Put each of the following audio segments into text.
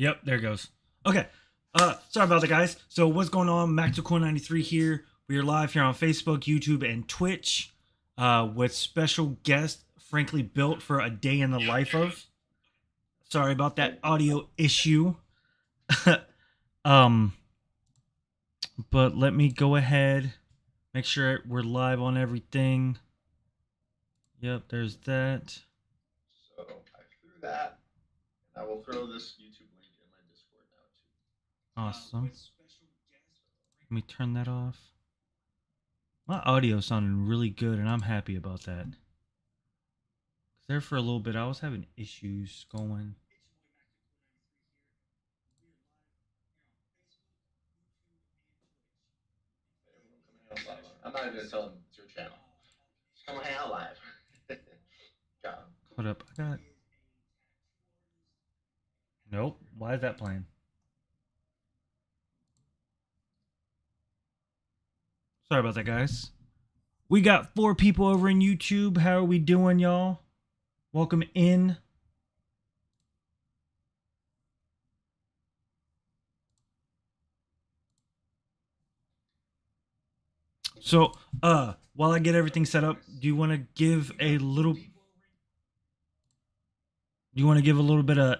Yep, there it goes. Okay. Sorry about that, guys. So what's going on? MacToCoin93 here. We are live here on Facebook, YouTube, and Twitch with special guest, frankly built for a day in the life of. Sorry about that audio issue. um, but let me go ahead, make sure we're live on everything. Yep, there's that. So I threw that, and I will throw this YouTube link in my Discord now too. Awesome. Let me turn that off. My audio sounded really good, and I'm happy about that. There for a little bit, I was having issues going. I'm not even gonna tell them it's your channel. Just come hang out live. Got him. Hold up, I got. Nope. Why is that playing? Sorry about that, guys. We got 4 people over in YouTube. How are we doing, y'all? Welcome in. So, while I get everything set up, do you want to give a little? Do you want to give a little bit of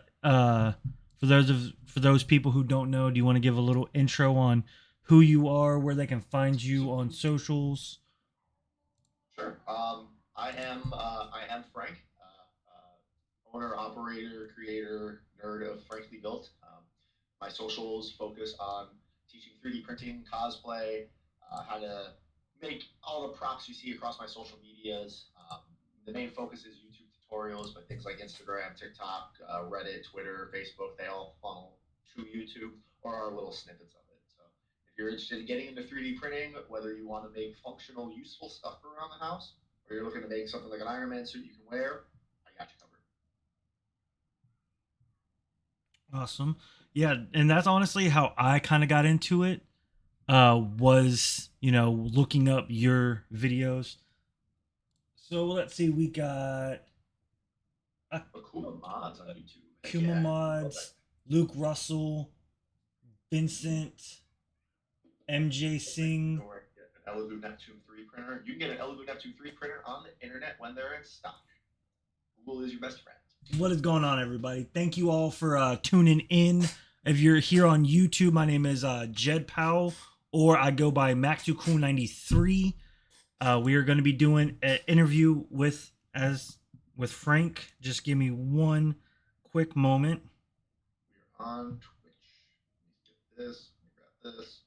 for those people who don't know? Do you want to give a little intro on who you are, where they can find you on socials? Sure. I am Frank, owner, operator, creator, nerd of Frankly Built. My socials focus on teaching 3D printing, cosplay, how to make all the props you see across my social medias. The main focus is YouTube tutorials, but things like Instagram, TikTok, Reddit, Twitter, Facebook, they all funnel to YouTube or are little snippets of it. So if you're interested in getting into 3D printing, whether you want to make functional, useful stuff around the house, or you're looking to make something like an Iron Man suit you can wear, I got you covered. Awesome. Yeah, and that's honestly how I kind of got into it. Was looking up your videos. So let's see, we got Akuma Mods on YouTube. Kuma Mods, Luke Russell, Vincent, MJ Singh. An Elegoo Neptune 3 printer. You can get an Elegoo Neptune 3 printer on the internet when they're in stock. Google is your best friend. What is going on, everybody? Thank you all for tuning in. If you're here on YouTube, my name is Jed Powell, or I go by MacToCool93. We are going to be doing an interview with Frank. Just give me one quick moment. We're on Twitch. Let me get this. Let me grab this.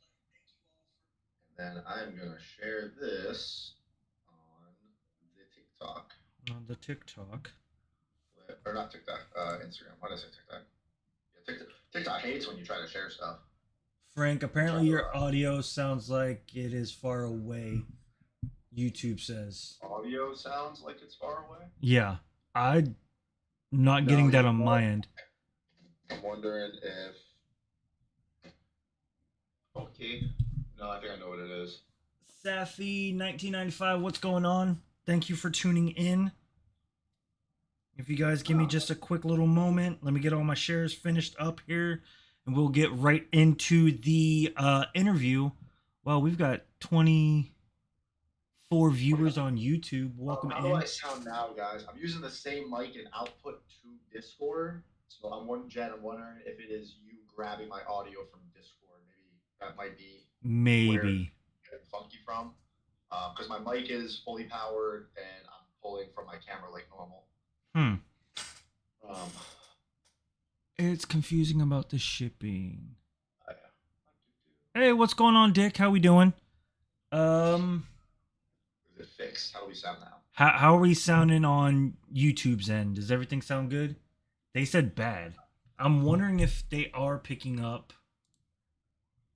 And then I'm going to share this on the TikTok. On the TikTok. Or not TikTok, Instagram. Why did I say TikTok? Yeah, TikTok hates when you try to share stuff. Frank, apparently your audio sounds like it is far away. YouTube says. Audio sounds like it's far away? Yeah. I'm not getting that on my end. I'm wondering if... Okay. No, I think I know what it is. Safi 1995, what's going on? Thank you for tuning in. If you guys give me just a quick little moment, let me get all my shares finished up here, and we'll get right into the interview. Well, we've got 24 viewers on YouTube. Welcome in. How do I sound now, guys? I'm using the same mic and output to Discord. So I'm wondering if it is you grabbing my audio from Discord. Maybe that might be where it's funky from. Because my mic is fully powered and I'm pulling from my camera like normal. It's confusing about the shipping. Hey, what's going on, Dick? How we doing? Is it fixed? How do we sound now? How are we sounding on YouTube's end? Does everything sound good? They said bad. I'm wondering if they are picking up.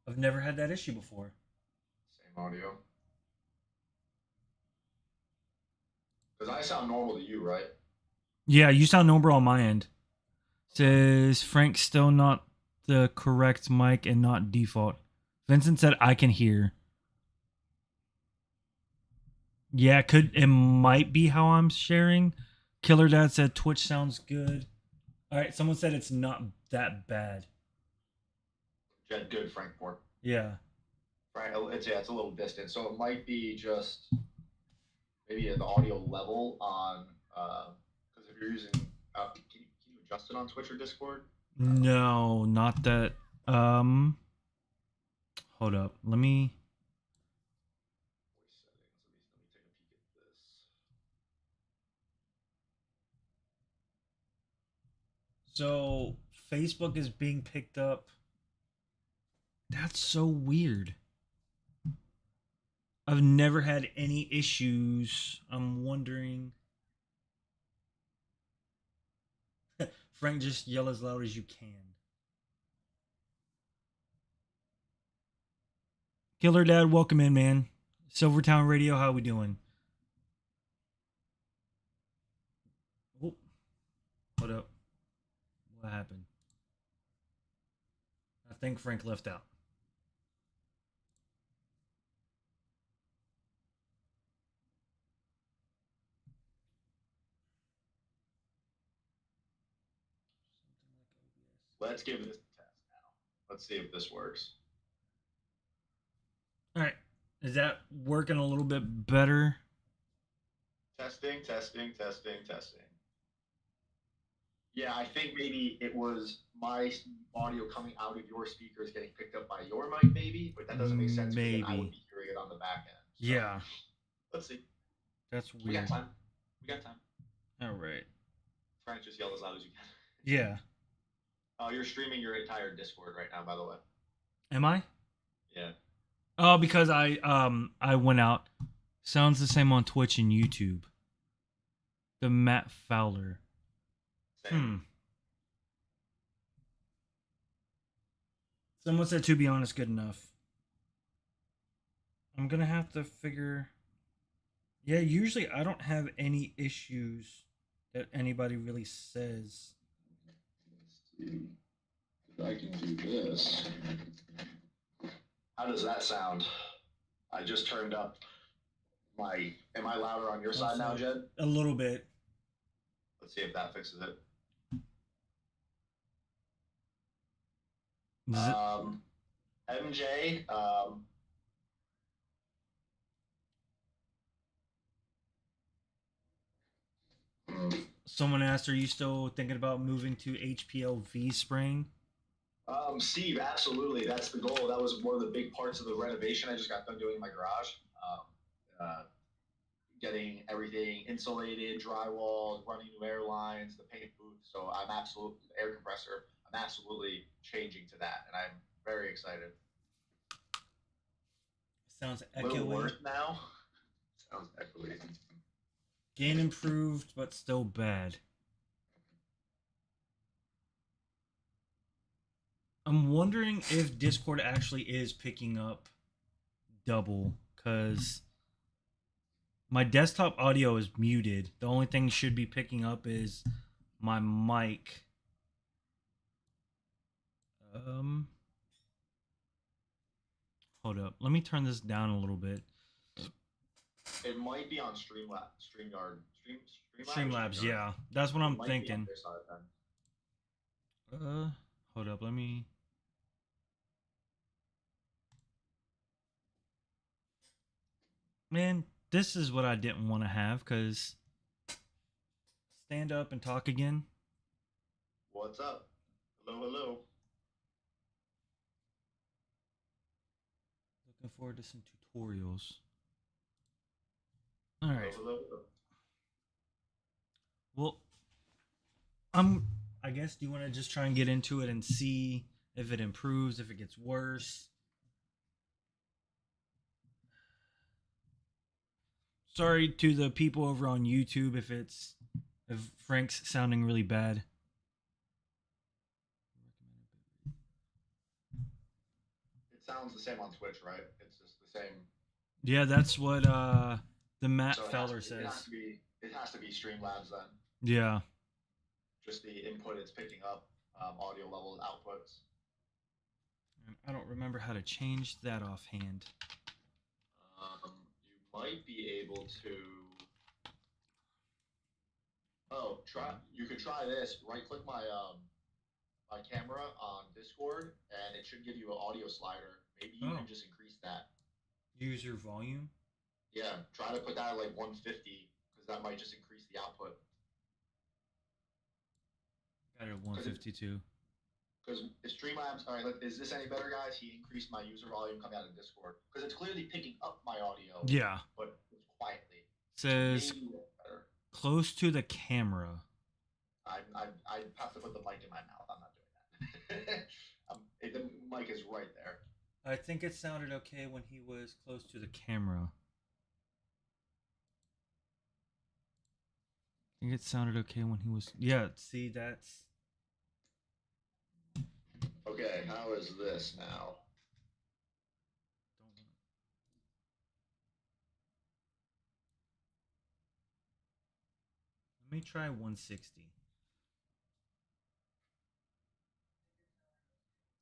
I've never had that issue before. Same audio. Because I sound normal to you, right? Yeah, you sound normal on my end. Says Frank still not the correct mic and not default. Vincent said I can hear. Yeah, it might be how I'm sharing. Killer Dad said Twitch sounds good. All right, someone said it's not that bad. Jed, good, Frank Moore. Yeah. Frank, it's a little distant, so it might be just maybe the audio level on because if you're using can you adjust it on Twitch or Discord? No, not that. Um, hold up. Let me. Voice settings. Let me take a peek at this. So Facebook is being picked up. That's so weird. I've never had any issues. I'm wondering. Frank, just yell as loud as you can. Killer Dad, welcome in, man. Silvertown Radio, how we doing? Oh, hold up. What happened? I think Frank left out. Let's give this a test now. Let's see if this works. All right. Is that working a little bit better? Testing, testing, testing, testing. Yeah, I think maybe it was my audio coming out of your speakers getting picked up by your mic, maybe, but that doesn't make sense because then I would Maybe. be hearing it on the back end. So, Yeah, let's see. that's We got weird. time. We got time. All right. Frank, just yell as loud as you can. Yeah. You're streaming your entire Discord right now, by the way. Am I? Yeah. Oh, because I went out. Sounds the same on Twitch and YouTube. The Matt Fowler. Same. Someone said to be honest, good enough. I'm gonna have to figure. Yeah, usually I don't have any issues that anybody really says. Let's see if I can do this. How does that sound? I just turned up my. Am I louder on your side now, Jed? A little bit. Let's see if that fixes it. MJ, Someone asked, "Are you still thinking about moving to HPLV Spring?" Steve, absolutely. That's the goal. That was one of the big parts of the renovation I just got done doing in my garage. Getting everything insulated, drywall, running new air lines, the paint booth. So I'm absolutely air compressor. I'm absolutely changing to that, and I'm very excited. Sounds A little echoey. worse now. Sounds echoey. Gain improved, but still bad. I'm wondering if Discord actually is picking up double, because my desktop audio is muted. The only thing should be picking up is my mic. Hold up. Let me turn this down a little bit. It might be on StreamYard. Streamlabs, yeah. That's what I'm thinking. Hold up. Let me. Man, this is what I didn't want to have, because stand up and talk again. What's up? Hello, hello. Looking forward to some tutorials. All right. Hello, hello. Well, I guess, do you want to just try and get into it and see if it improves, if it gets worse? Sorry to the people over on YouTube if Frank's sounding really bad. It sounds the same on Twitch, right? It's just the same. Yeah, that's what the Matt Fowler says. It has to be Streamlabs then. Yeah. Just the input it's picking up, audio level outputs. I don't remember how to change that offhand. You might be able to. Oh, try. You could try this. Right click my camera on Discord, and it should give you an audio slider. Maybe you Oh, can just increase that. user volume. Yeah, try to put that at like 150 because that might just increase the output. Got it at Because 152. because Streamlabs. All right, is this any better, guys? He increased my user volume coming out of Discord because it's clearly picking up my audio, Yeah. but it's quietly. So Says maybe that's better. close to the camera. I have to put the mic in my mouth. I'm not doing that. The mic is right there. I think it sounded okay when he was close to the camera. I think it sounded okay when he was. Yeah, see, that's. Okay, how is this now? Let me try 160.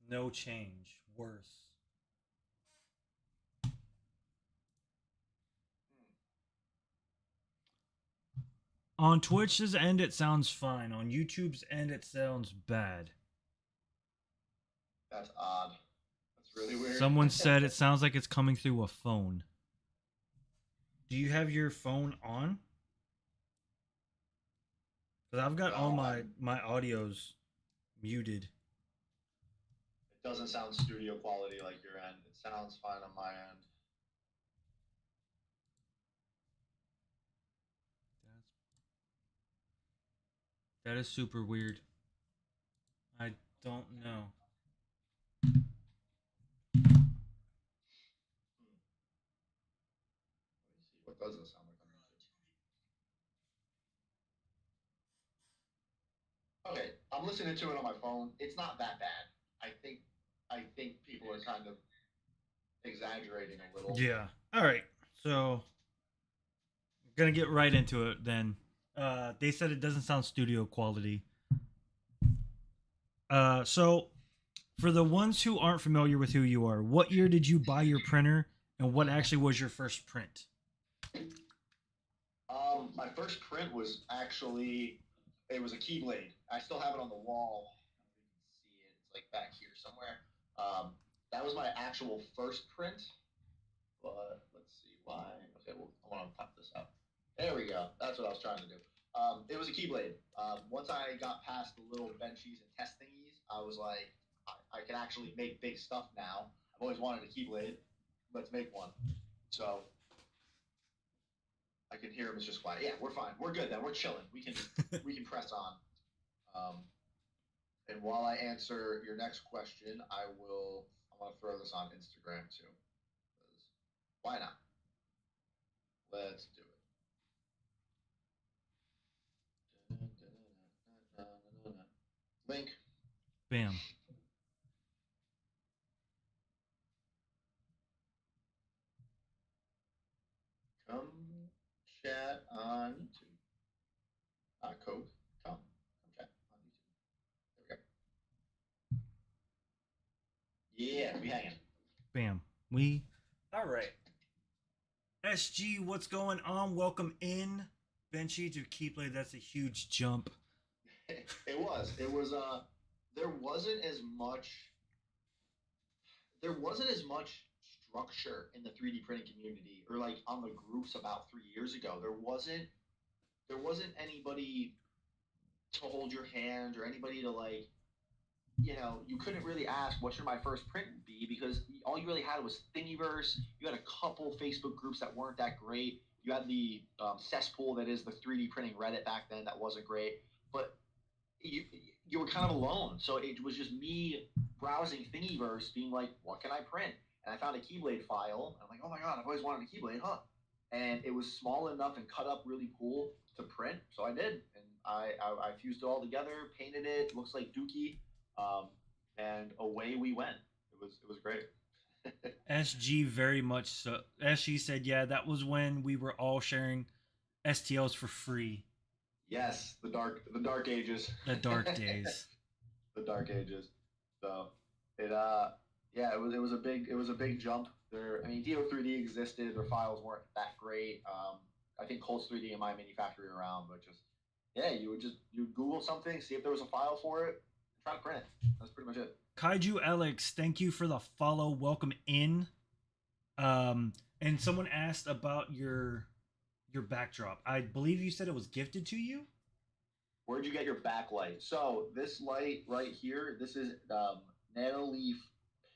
No change. Worse. On Twitch's end, it sounds fine. On YouTube's end, it sounds bad. That's odd. That's really weird. Someone said it sounds like it's coming through a phone. Do you have your phone on? Because I've got all No, my audios muted. it doesn't sound studio quality like your end. It sounds fine on my end. That is super weird. I don't know. Let me see. What does it sound like on YouTube? Okay, I'm listening to it on my phone. It's not that bad. I think people are kind of exaggerating a little. Yeah. All right. So, gonna get right into it then. They said it doesn't sound studio quality. So for the ones who aren't familiar with who you are, what year did you buy your printer, and what actually was your first print? My first print was actually it was a Keyblade. I still have it on the wall. I don't know if you can see it. It's like back here somewhere. That was my actual first print. But let's see why. Okay, well, I want to pop this up. There we go. That's what I was trying to do. It was a Keyblade. Once I got past the little benchies and test thingies, I was like, I can actually make big stuff now. I've always wanted a Keyblade. Let's make one. So I can hear him. It's just quiet. Yeah, we're fine. We're good then. We're chilling. We can press on. Um, and while I answer your next question, I want to throw this on Instagram too. Why not? Let's do it. Link. Bam. Come chat on YouTube. Code. Come chat on YouTube. There we go. Yeah, we hanging. Bam. We. All right. SG, what's going on? Welcome in. Benchy to Keyblade. That's a huge jump. It was. It was. There wasn't as much. There wasn't as much structure in the 3D printing community, or like on the groups about 3 years ago. There wasn't. There wasn't anybody to hold your hand or anybody to like you couldn't really ask what should my first print be because all you really had was Thingiverse. You had a couple Facebook groups that weren't that great. You had the cesspool that is the 3D printing Reddit back then that wasn't great, but you you were kind of alone. So it was just me browsing Thingiverse, being like, what can I print? And I found a Keyblade file. And I'm like, oh my god, I've always wanted a Keyblade, huh? And it was small enough and cut up really cool to print, so I did, and I fused it all together, painted it. Looks like Dookie, um, and away we went. It was great. SG very much so. SG said, yeah, that was when we were all sharing STLs for free. Yes, the dark ages. The dark days. The dark ages. So it yeah, it was a big jump. I mean, DO3D existed. Their files weren't that great. I think Colts 3D and my manufacturer around, but just Yeah, you Google something, see if there was a file for it, and try to print it. That's pretty much it. Kaiju Alex, thank you for the follow. Welcome in. And someone asked about your backdrop. I believe you said it was gifted to you. Where'd you get your backlight? So this light right here, this is Nanoleaf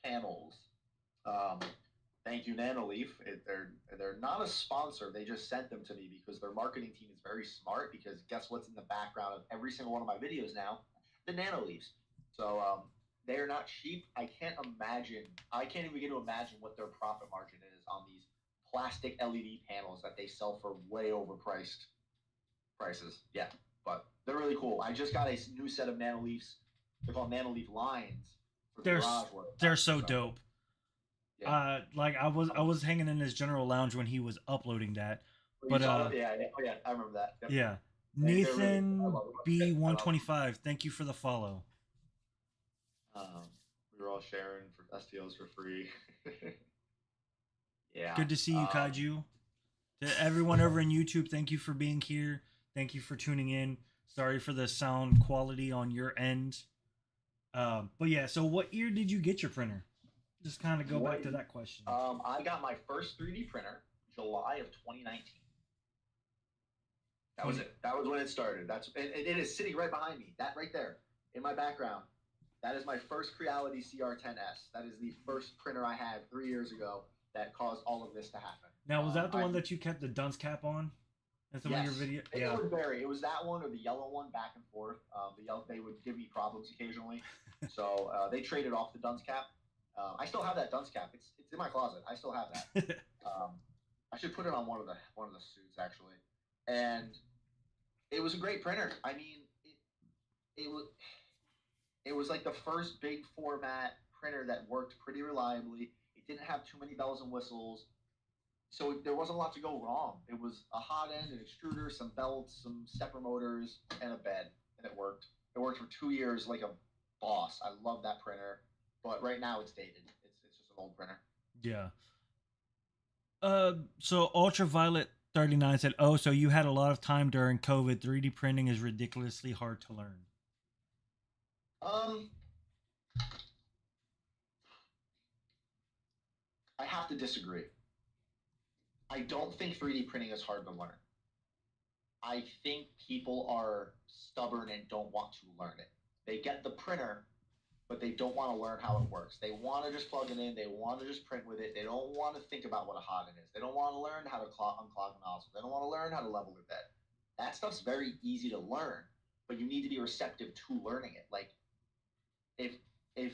panels. Um, thank you, Nanoleaf. They're not a sponsor. They just sent them to me because their marketing team is very smart. Because guess what's in the background of every single one of my videos now? The Nanoleafs. So they're not cheap. I can't imagine. I can't even begin to imagine what their profit margin is on these plastic LED panels that they sell for way overpriced prices. Yeah, but they're really cool. I just got a new set of Nanoleafs. They're called Nanoleaf lines for the They're garage work. they're so dope. Yeah. Like I was hanging in his general lounge when he was uploading that. But Yeah, I remember that. Yep. yeah. They're really cool. I Nathan love them. I love them. B125, thank you for the follow. Um, we were all sharing for STOs for free. Yeah. Good to see you, Kaiju. To everyone over in YouTube, thank you for being here. Thank you for tuning in. Sorry for the sound quality on your end. But yeah, so what year did you get your printer? Just kind of go back to that question. I got my first 3D printer July of 2019. That was it. That was when it started. It is sitting right behind me. That right there in my background. That is my first Creality CR10S. That is the first printer I had 3 years ago that caused all of this to happen. Now, was that the one that you kept the dunce cap on? In some of your video? Yeah. It would vary. It was that one or the yellow one back and forth. The yellow, they would give me problems occasionally. So they traded off the dunce cap. I still have that dunce cap. It's in my closet. I still have that. I should put it on one of the suits actually. And it was a great printer. I mean, it was like the first big format printer that worked pretty reliably. It didn't have too many bells and whistles, so there wasn't a lot to go wrong. It was a hot end, an extruder, some belts, some stepper motors, and a bed, and it worked. It worked for 2 years like a boss. I love that printer, but right now it's dated. It's just an old printer. Yeah. So Ultraviolet 39 said, "Oh, so you had a lot of time during COVID. 3D printing is ridiculously hard to learn." I have to disagree. I don't think 3D printing is hard to learn. I think people are stubborn and don't want to learn it. They get the printer, but they don't want to learn how it works. They want to just plug it in. They want to just print with it. They don't want to think about what a hot end is. They don't want to learn how to unclog a nozzle. They don't want to learn how to level their bed. That stuff's very easy to learn, but you need to be receptive to learning it. Like, if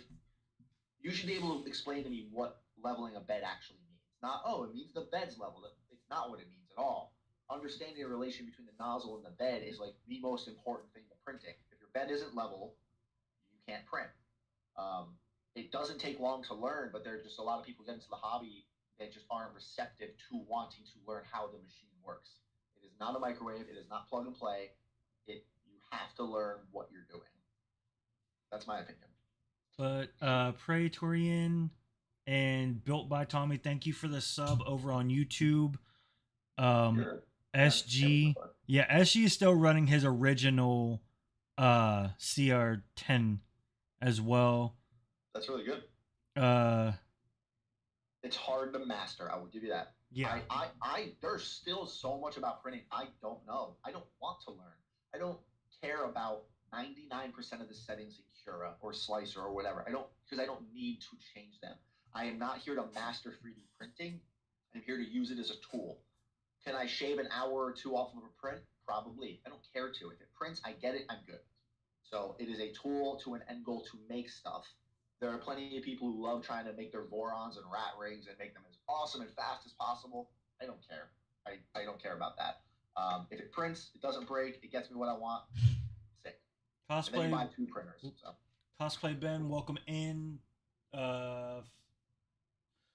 you should be able to explain to me what leveling a bed actually means. Not, oh, it means the bed's leveled. It's not what it means at all. Understanding the relation between the nozzle and the bed is like the most important thing to printing. If your bed isn't level, you can't print. It doesn't take long to learn, but there are just a lot of people get into the hobby that just aren't receptive to wanting to learn how the machine works. It is not a microwave. It is not plug and play. You have to learn what you're doing. That's my opinion. But Praetorian and Built by Tommy, thank you for the sub over on YouTube. Sure. SG, yeah, SG is still running his original CR10 as well. That's really good. It's hard to master. I will give you that. Yeah. I there's still so much about printing I don't know. I don't want to learn. I don't care about 99% of the settings in Cura or Slicer or whatever. Because I don't need to change them. I am not here to master 3D printing. I'm here to use it as a tool. Can I shave an hour or two off of a print? Probably. I don't care to. If it prints, I get it, I'm good. So it is a tool to an end goal to make stuff. There are plenty of people who love trying to make their Vorons and rat rigs and make them as awesome and fast as possible. I don't care. I don't care about that. If it prints, it doesn't break, it gets me what I want. Sick. Cosplay. And then you buy 2 printers. So. Cosplay Ben, welcome in.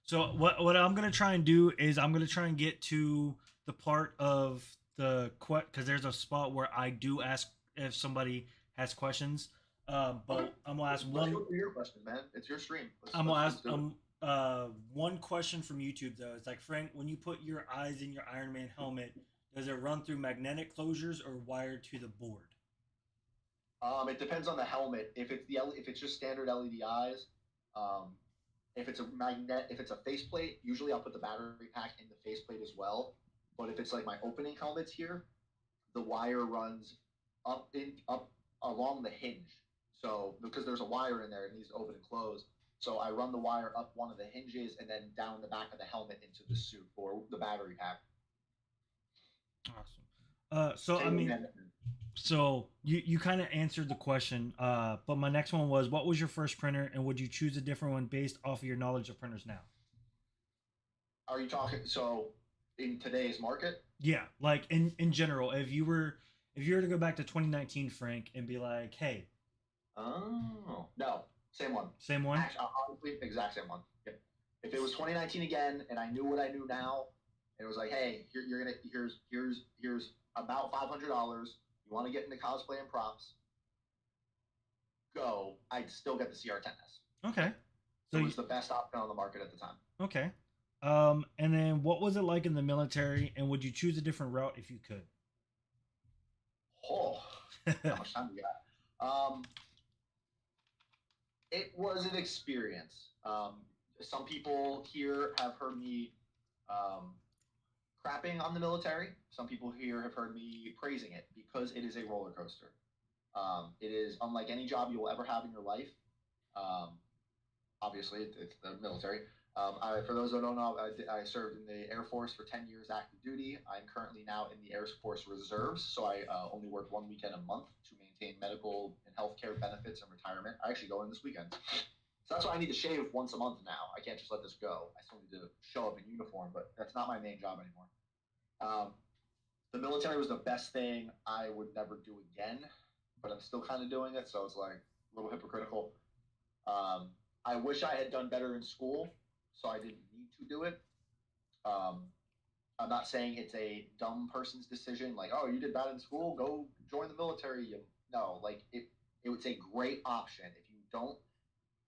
So what I'm gonna try and do is I'm gonna try and get to the part of the because there's a spot where I do ask if somebody has questions. But I'm gonna ask one. Let's go your questions, man. It's your stream. I'm gonna ask one question from YouTube though. It's like, Frank, when you put your eyes in your Iron Man helmet, Does it run through magnetic closures or wired to the board? It depends on the helmet. If it's just standard LED eyes, um, if it's a magnet, if it's a faceplate, usually I'll put the battery pack in the faceplate as well. But if it's like my opening helmets here, the wire runs up along the hinge. So because there's a wire in there, it needs to open and close. So I run the wire up one of the hinges and then down the back of the helmet into the suit or the battery pack. Awesome. So I Same mean, again. so you kind of answered the question. But my next one was, what was your first printer, and would you choose a different one based off of your knowledge of printers now? Are you talking so in today's market? Yeah, like in general, if you were to go back to 2019, Frank, and be like, hey, Oh no, same one. same one. Actually, honestly, exact same one. Yeah. If it was 2019 again, and I knew what I knew now, and it was like, hey, you're gonna here's about $500. You want to get into cosplay and props? Go. I'd still get the CR10S. Okay. It So was the best option on the market at the time. okay. And then what was it like in the military, and would you choose a different route if you could? Oh, how much time do we got? It was an experience. Some people here have heard me um, crapping on the military. Some people here have heard me praising it because it is a roller coaster. It is unlike any job you will ever have in your life. Um, Obviously, it's the military. For those who don't know, I served in the Air Force for 10 years active duty. I'm currently now in the Air Force Reserves, so I only work one weekend a month to maintain medical and healthcare benefits and retirement. I actually go in this weekend. So that's why I need to shave once a month now. I can't just let this go. I still need to show up in uniform, but that's not my main job anymore. Um, the military was the best thing I would never do again, but I'm still kind of doing it, so it's like a little hypocritical. Um, I wish I had done better in school, so I didn't need to do it. Um, I'm not saying it's a dumb person's decision, like, oh, you did bad in school, go join the military. No, like it was a great option if you don't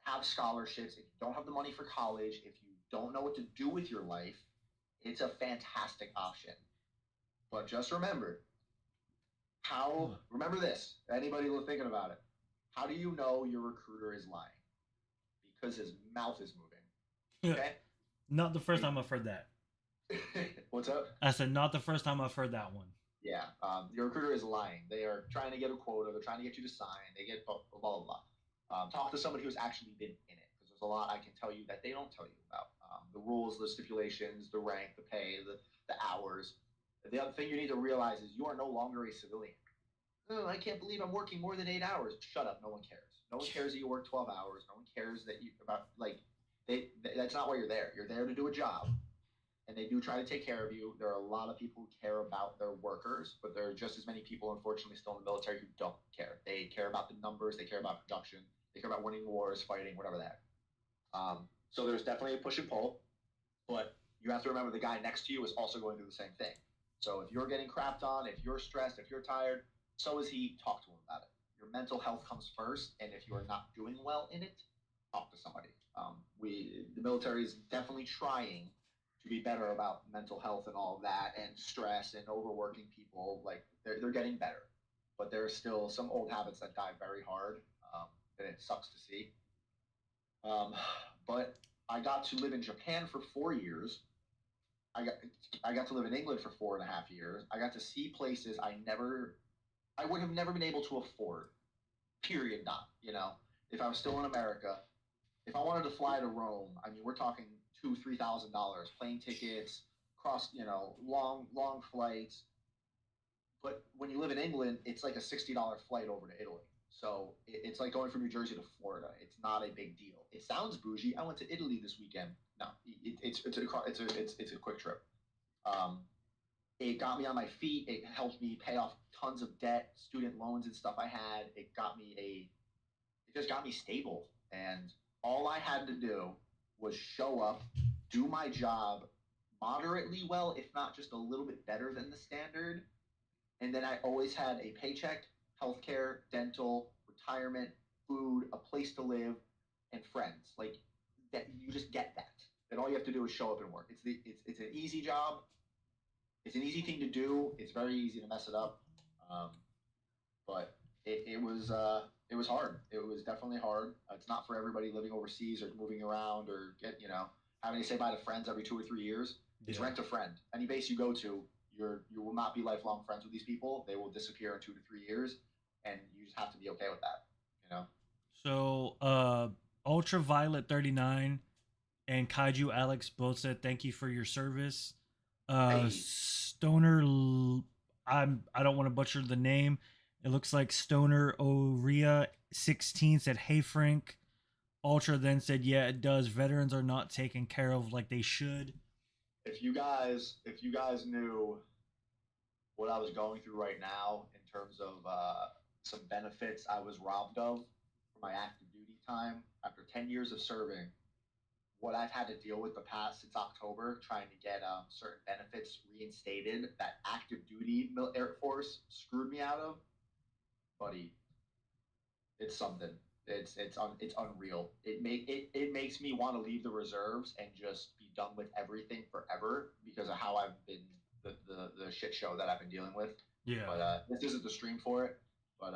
have scholarships, if you don't have the money for college, if you don't know what to do with your life, it's a fantastic option. But just remember this, anybody who's thinking about it. How do you know your recruiter is lying? Because his mouth is moving. Okay? Not the first time I've heard that. What's up? I said not the first time I've heard that one. Yeah, your recruiter is lying. They are trying to get a quota. They're trying to get you to sign. They get blah blah blah. Blah. Talk to somebody who's actually been in it because there's a lot I can tell you that they don't tell you about. The rules, the stipulations, the rank, the pay, the hours. The other thing you need to realize is you are no longer a civilian. Oh, I can't believe I'm working more than 8 hours. Shut up. No one cares. No one cares that you work 12 hours. No one cares that you about like that's not why you're there. You're there to do a job and they do try to take care of you. There are a lot of people who care about their workers, but there are just as many people, unfortunately, still in the military who don't care. They care about the numbers, they care about production, they care about winning wars, fighting, whatever that. So there's definitely a push and pull, but you have to remember the guy next to you is also going through the same thing. So if you're getting crapped on, if you're stressed, if you're tired, so is he. Talk to him about it. Your mental health comes first, and if you are not doing well in it, talk to somebody. The military is definitely trying to be better about mental health and all of that, and stress and overworking people. Like they're getting better, but there are still some old habits that die very hard, and it sucks to see. Um, but I got to live in Japan for 4 years. I got I got to live in England for 4.5 years. I got to see places I would have never been able to afford. Period. Not if I was still in America. If I wanted to fly to Rome, I mean, we're talking $2,000, 3,000, plane tickets, cross, long flights. But when you live in England, it's like a $60 flight over to Italy. So it's like going from New Jersey to Florida. It's not a big deal. It sounds bougie. I went to Italy this weekend. No, it's a quick trip. Um, it got me on my feet. It helped me pay off tons of debt, student loans and stuff I had. It just got me stable. And all I had to do was show up, do my job moderately well, if not just a little bit better than the standard. And then I always had a paycheck, healthcare, dental, retirement, food, a place to live, and friends. Like that, you just get that. And all you have to do is show up and work. It's an easy job. it's an easy thing to do. It's very easy to mess it up. Um, but it was hard. It was definitely hard. It's not for everybody living overseas or moving around or having to say bye to friends every 2 or 3 years. It's Yeah. rent a friend. Any base you go to, you will not be lifelong friends with these people. They will disappear in 2 to 3 years, and you just have to be okay with that. You know. So, Ultraviolet 39 and Kaiju Alex both said thank you for your service. Hey, Stoner, I don't want to butcher the name. It looks like Stoner Oria 16 said, "Hey Frank." Ultra then said, "Yeah, it does. Veterans are not taken care of like they should." if you guys knew what I was going through right now in terms of some benefits I was robbed of for my active duty time after 10 years of serving, what I've had to deal with the past since October, trying to get certain benefits reinstated that active duty Air Force screwed me out of, buddy, it's something. It's unreal. It makes me want to leave the reserves and just be done with everything forever because of how I've been the shit show that I've been dealing with. Yeah. But this isn't the stream for it. But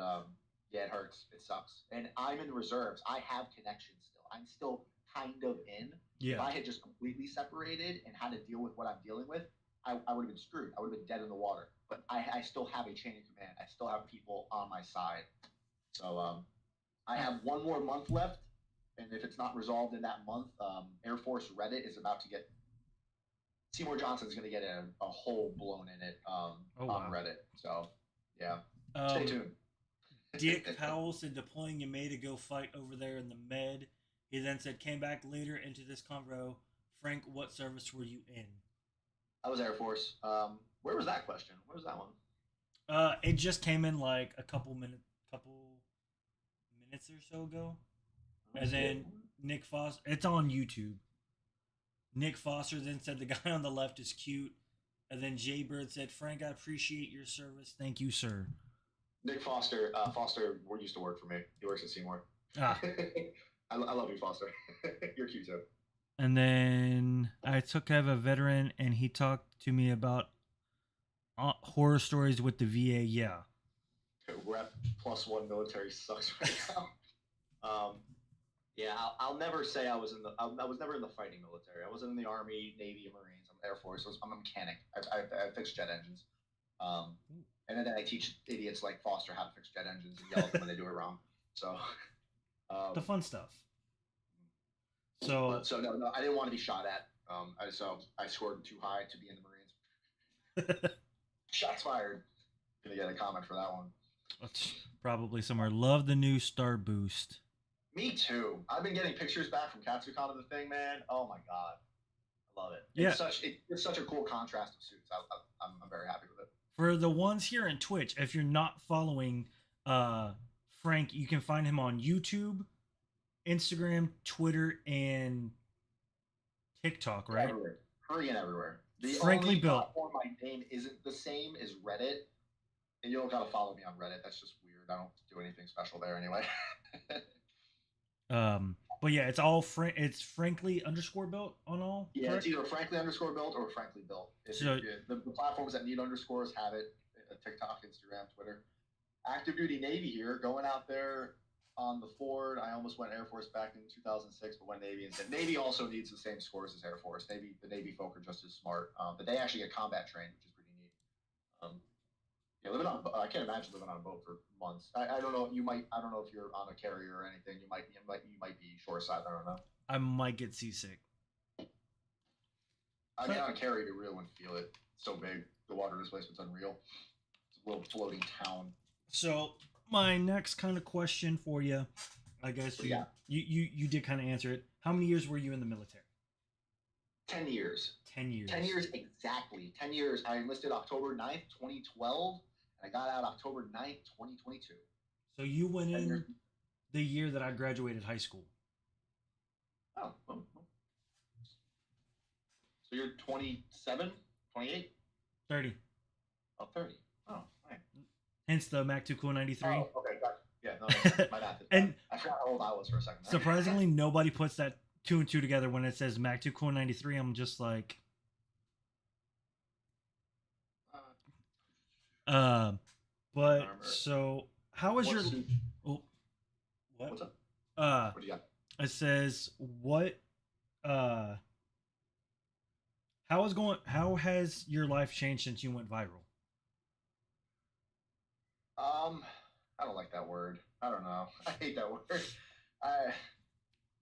yeah, it hurts. It sucks. And I'm in the reserves. I have connections still. I'm still kind of in. If Yeah. I had just completely separated and had to deal with what I'm dealing with, I would have been screwed. I would have been dead in the water. But I still have a chain of command. I still have people on my side. So I have one more month left, and if it's not resolved in that month, Air Force Reddit is about to get Seymour Johnson's going to get a hole blown in it Oh, on wow. Reddit. So yeah, stay tuned. Dick Powell said deploying in May to go fight over there in the Med. He then said came back later into this convo. Frank, what service were you in? I was Air Force. Where was that question? Where was that one? It just came in like a couple minutes or so ago. And then Nick Foster, it's on YouTube. Nick Foster then said the guy on the left is cute. And then Jay Bird said, Frank, I appreciate your service. Thank you, sir. Nick Foster. Foster used to work for me. He works at Seymour. Ah. I love you, Foster. You're cute too. And then I took care of a veteran, and he talked to me about horror stories with the VA. Yeah. Rep +1 military sucks right now. Yeah, I'll never say I was I was never in the fighting military. I wasn't in the Army, Navy, or Marines. I'm Air Force. I'm a mechanic. I fix jet engines. And then I teach idiots like Foster how to fix jet engines and yell at them when they do it wrong. So the fun stuff. So no, I didn't want to be shot at. So I scored too high to be in the Marines. Shots fired. Gonna get a comment for that one. Probably somewhere. Love the new Star Boost. Me too. I've been getting pictures back from Katsucon of the thing, man. Oh my god, I love it. Yeah. It's such a cool contrast of suits. I'm very happy with it. For the ones here in Twitch, if you're not following Frank, you can find him on YouTube, Instagram, Twitter, and TikTok, right? Everywhere. Freaking everywhere. The Frankly only built. platform my name isn't the same is Reddit. And you don't gotta follow me on Reddit. That's just weird. I don't do anything special there anyway. But yeah, it's all it's frankly _built on all. Yeah, correct? it's either frankly _built or frankly built. The platforms that need underscores have it. TikTok, Instagram, Twitter. Active duty Navy here, going out there on the Ford. I almost went Air Force back in 2006, but went Navy instead. Navy also needs the same scores as Air Force. The Navy folk are just as smart, but they actually get combat trained, which is pretty neat. Yeah, I can't imagine living on a boat for months. I don't know. I don't know if you're on a carrier or anything. You might be shoreside. I don't know. I might get seasick. I mean, on a carrier, you really wouldn't feel it. It's so big. The water displacement's unreal. It's a little floating town. So my next kind of question for you, I guess you did kind of answer it. How many years were you in the military? 10 years. 10 years. 10 years exactly. 10 years. I enlisted October 9th, 2012, and I got out October 9th, 2022. So you went in the year that I graduated high school. Oh. So you're 27, 28? 30. Oh, 30. Oh, right. Hence the Mac 2 Cool 93. Oh, okay, gotcha. Yeah, no, my math is And I forgot how old I was for a second. Surprisingly, nobody puts that 2 and 2 together when it says Mac 2 Cool 93. I'm just like, Um, but Armor. so how was What your? suit? Oh, what? What's up? Uh, What do you got? it says what? Uh, how is going? How has your life changed since you went viral? Um, I don't like that word. I don't know. I hate that word. I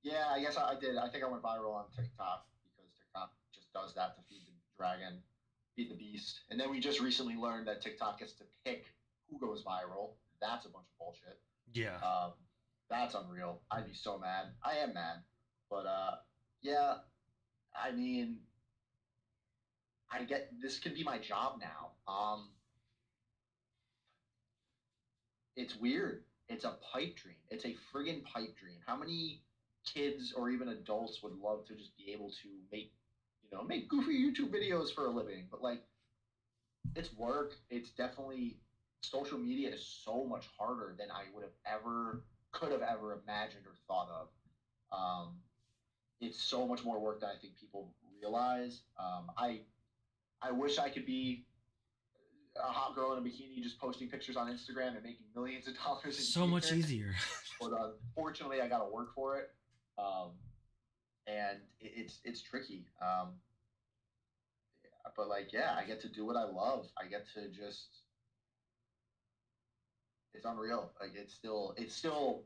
Yeah, I guess I did. I think I went viral on TikTok because TikTok just does that to feed the dragon, feed the beast. And then we just recently learned that TikTok gets to pick who goes viral. That's a bunch of bullshit. Yeah, Um, that's unreal. I'd be so mad. I am mad, but yeah. I mean, I get this could be my job now. It's weird. It's a pipe dream. It's a friggin' pipe dream. How many kids or even adults would love to just be able to make goofy YouTube videos for a living? But like, it's work. It's definitely social media is so much harder than I would have ever could have ever imagined or thought of. Um, it's so much more work than I think people realize. I wish I could be a hot girl in a bikini just posting pictures on Instagram and making millions of dollars so a much year. easier. But unfortunately, I got to work for it, um, and it's tricky. But like, yeah, I get to do what I love. I get to just it's unreal. Like it still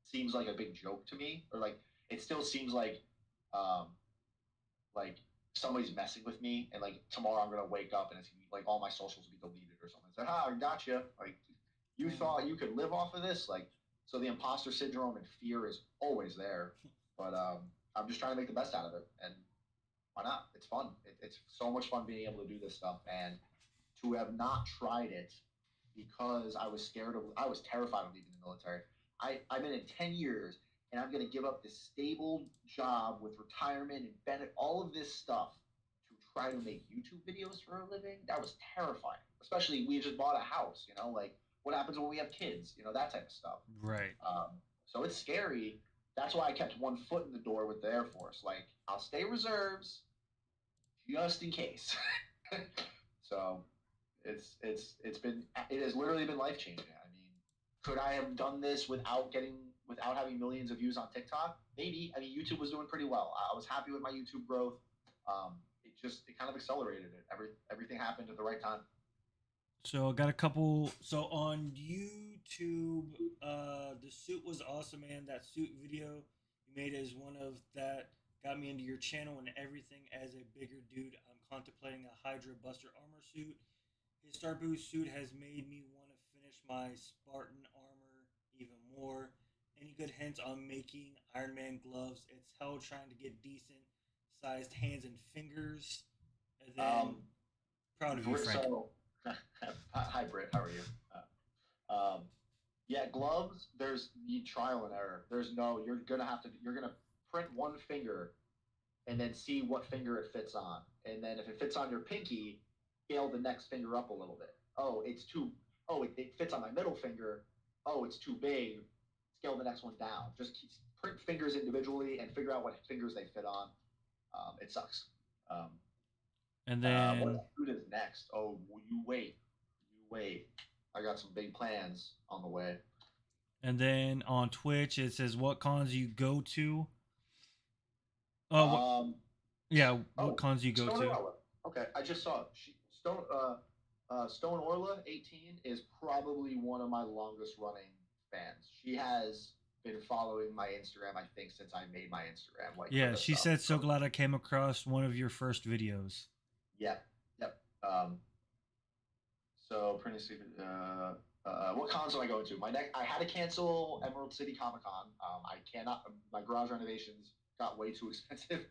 seems like a big joke to me, or like it still seems um, like somebody's messing with me, and like tomorrow I'm gonna wake up and it's gonna be like all my socials will be deleted or something. It's like, I gotcha. Like you thought you could live off of this, like so the imposter syndrome and fear is always there. But I'm just trying to make the best out of it, and why not? It's fun. It's so much fun being able to do this stuff, and to have not tried it because I was terrified of leaving the military. I've been in 10 years and I'm going to give up this stable job with retirement and benefit, all of this stuff to try to make YouTube videos for a living. That was terrifying. Especially we just bought a house, like what happens when we have kids, that type of stuff. Right. So it's scary. That's why I kept one foot in the door with the Air Force. Like I'll stay reserves just in case. So it has literally been life changing. I mean, could I have done this without having millions of views on TikTok? Maybe. I mean, YouTube was doing pretty well. I was happy with my YouTube growth. It kind of accelerated it. Everything happened at the right time. So I got a couple. So on YouTube, the suit was awesome, man. That suit video you made is one of that got me into your channel and everything. As a bigger dude, I'm contemplating a Hydra Buster armor suit. His Star Boost suit has made me want to finish my Spartan armor even more. Any good hints on making Iron Man gloves? It's hell trying to get decent sized hands and fingers. And then Um, proud of you, Frank. so, hi Britt, how are you? Um, yeah, gloves. There's the trial and error. There's no. You're gonna print one finger and then see what finger it fits on. And then if it fits on your pinky, scale the next finger up a little bit. It fits on my middle finger. Oh, it's too big. Scale the next one down. Just print fingers individually and figure out what fingers they fit on. It sucks. Um, And what then food is next? Oh, you wait. You wait. I got some big plans on the way. on Twitch it says what cons you go to. Oh, what? Um, Yeah, what oh, cons you go Stone to? Orla. Okay, I just saw it. Stone Orla 18 is probably one of my longest running fans. She has been following my Instagram, I think, since I made my Instagram, like for Yeah, this she stuff. said so glad I came across one of your first videos. Yep, yep. So Pretty Secret. What cons am I going to? I had to cancel Emerald City Comic Con. I cannot. My garage renovations got way too expensive.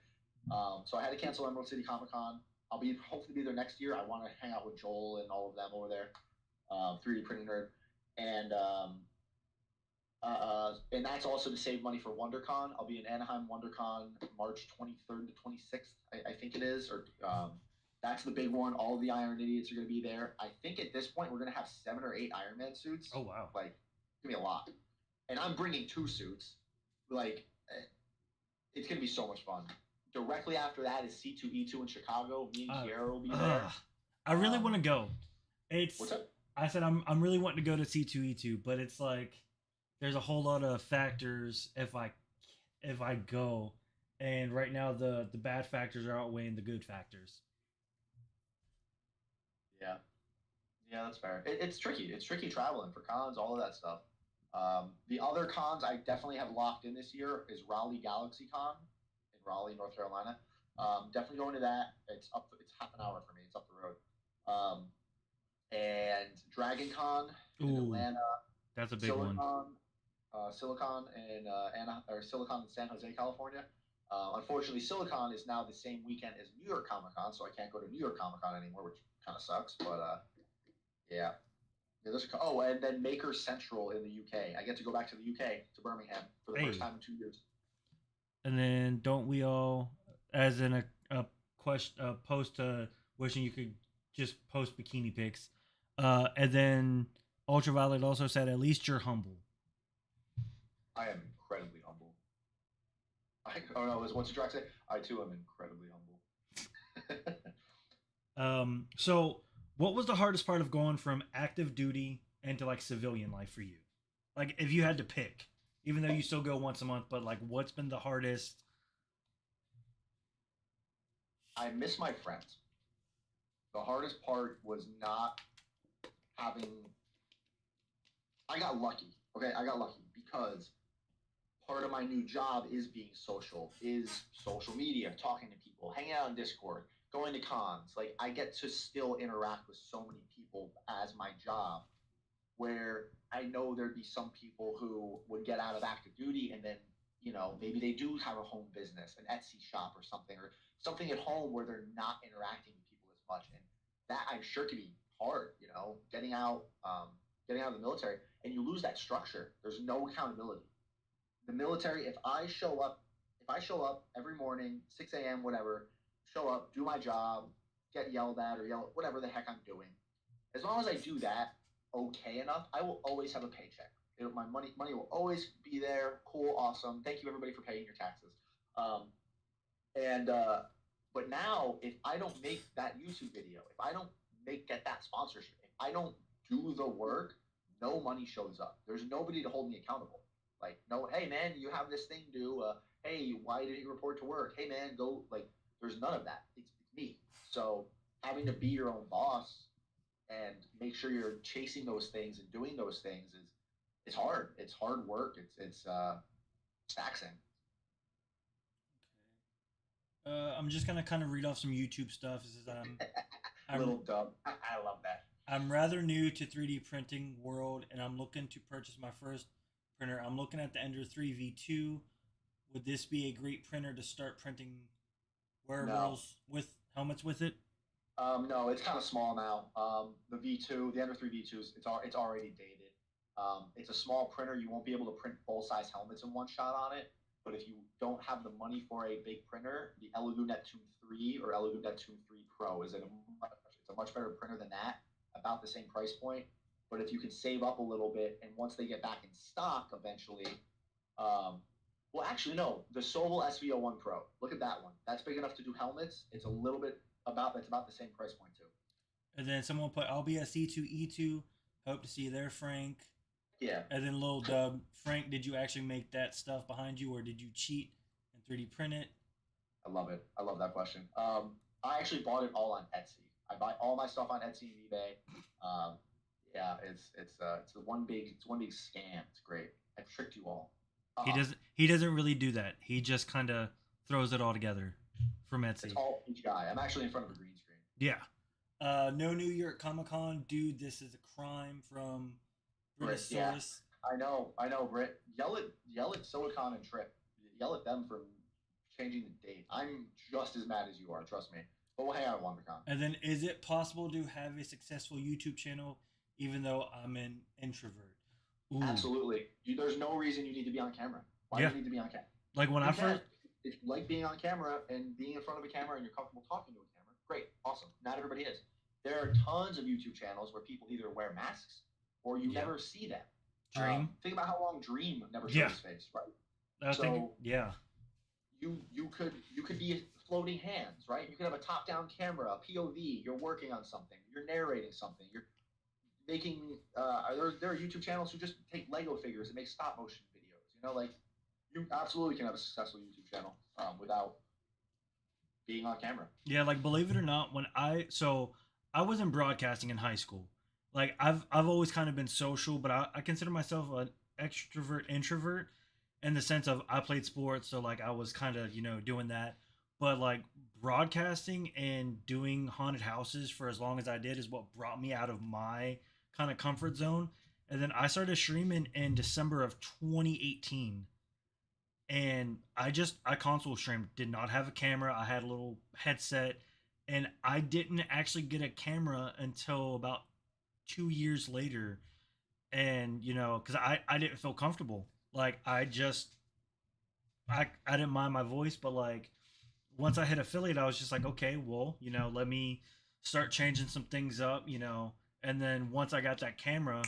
So I had to cancel Emerald City Comic Con. I'll be hopefully be there next year. I want to hang out with Joel and all of them over there. 3D printing nerd, and and that's also to save money for WonderCon. I'll be in Anaheim WonderCon March 23rd to 26th, I think it is. Or that's the big one. All of the Iron Idiots are going to be there. I think at this point we're going to have 7 or 8 Iron Man suits. Oh wow. Like, it's going to be a lot. And I'm bringing 2 suits. Like, it's going to be so much fun. Directly after that is C2E2 in Chicago. Me and Kiara will be there. I really Um, want to go. what's It's up? I said I'm really wanting to go to C2E2, but it's like there's a whole lot of factors if I go, and right now the bad factors are outweighing the good factors. Yeah, yeah, that's fair. It's tricky. It's tricky traveling for cons, all of that stuff. The other cons I definitely have locked in this year is Raleigh Galaxy Con in Raleigh, North Carolina. Definitely going to that. It's up. It's half an hour for me. It's up the road. Um, and Dragon Con in Ooh, Atlanta, that's a big one. Silicon, Silicon in or Silicon in San Jose, California. Unfortunately, Silicon is now the same weekend as New York Comic Con, so I can't go to New York Comic Con anymore, which kind of sucks. But yeah, yeah, oh, and then Maker Central in the UK. I get to go back to the UK to Birmingham for the first Hey, time in 2 years. and then don't we all, as in a question, a post wishing you could just post bikini pics, and then Ultraviolet also said at least you're humble. I am incredibly humble. Oh no, what's the track say? I too am incredibly humble. So what was the hardest part of going from active duty into like civilian life for you? Like if you had to pick, even though you still go once a month, but like what's been the hardest? I miss my friends. The hardest part was not having. I got lucky. Okay, I got lucky because part of my new job is being social, is social media, talking to people, hanging out on Discord, going to cons. Like I get to still interact with so many people as my job where I know there'd be some people who would get out of active duty and then, maybe they do have a home business, an Etsy shop or something at home where they're not interacting with people as much. And that I'm sure can be hard, getting out of the military and you lose that structure. There's no accountability. The military, if I show up every morning, 6 a.m., whatever, show up, do my job, get yelled at or yell whatever the heck I'm doing, as long as I do that okay enough, I will always have a paycheck. My money will always be there. Cool, awesome. Thank you everybody for paying your taxes. Um, and but now, if I don't make that YouTube video, if I don't get that sponsorship, if I don't do the work, no money shows up. There's nobody to hold me accountable. Like, no, hey man, you have this thing due. Hey, why didn't you report to work? Hey man, go. Like, there's none of that. It's me. So having to be your own boss and make sure you're chasing those things and doing those things is it's hard. It's hard work. It's taxing. I'm just gonna kind of read off some YouTube stuff. This is I'm Little dumb. I love that. I'm rather new to 3D printing world, and I'm looking to purchase my first printer. I'm looking at the Ender 3 V2. Would this be a great printer to start printing No, wearables with helmets with it? no, it's kind of small now. The V2, the Ender 3 V2s, it's already dated. It's a small printer. You won't be able to print full size helmets in one shot on it. But if you don't have the money for a big printer, the Elegoo Neptune 3 or Elegoo Neptune 3 Pro it's a much better printer than that, about the same price point. But if you can save up a little bit, and once they get back in stock eventually, um, well, actually, no, the Sobel SVO1 Pro. Look at that one. That's big enough to do helmets. It's a little bit it's about the same price point too. And then someone put, I'll be a C2E2. Hope to see you there, Frank. Yeah, And then Lil Dub, Frank, did you actually make that stuff behind you, or did you cheat and 3D print it? I love it. I love that question. I actually bought it all on Etsy. I buy all my stuff on Etsy and eBay. Um, yeah, it's one big scam. It's great. I tricked you all. He doesn't really do that. He just kind of throws it all together from It's Etsy. all each guy. I'm actually in front of a green screen. Yeah. No New York Comic Con, dude. This is a crime from Britt, yeah, Britosaurus. I know, Britt. Yell at Silicon and Trip. Yell at them for changing the date. I'm just as mad as you are. Trust me. But we'll hang out at WonderCon. And then, is it possible to have a successful YouTube channel even though I'm an introvert? Ooh, Absolutely. There's no reason you need to be on camera. Why do yeah. you need to be on camera? Like when I You can. first, If you like being on camera and being in front of a camera and you're comfortable talking to a camera, great, awesome. Not everybody is. There are tons of YouTube channels where people either wear masks or you yeah, never see them. Dream, Think about how long Dream never showed yeah. his face, right? I think, So yeah, you could be floating hands, right? You could have a top down camera, a POV. You're working on something. You're narrating something. You're making there are YouTube channels who just take Lego figures and make stop motion videos. Like you absolutely can have a successful YouTube channel without being on camera. Yeah, like believe it or not, I was in broadcasting in high school. Like I've always kind of been social, but I consider myself an extrovert introvert in the sense of I played sports, so like I was kind of doing that. But like broadcasting and doing haunted houses for as long as I did is what brought me out of my kind of comfort zone. And then I started streaming in December of 2018, and I console streamed. Did not have a camera. I had a little headset, and I didn't actually get a camera until about 2 years later. And because I didn't feel comfortable. Like I didn't mind my voice, but like once I hit affiliate, I was just like, okay, well, let me start changing some things up, and then once I got that camera,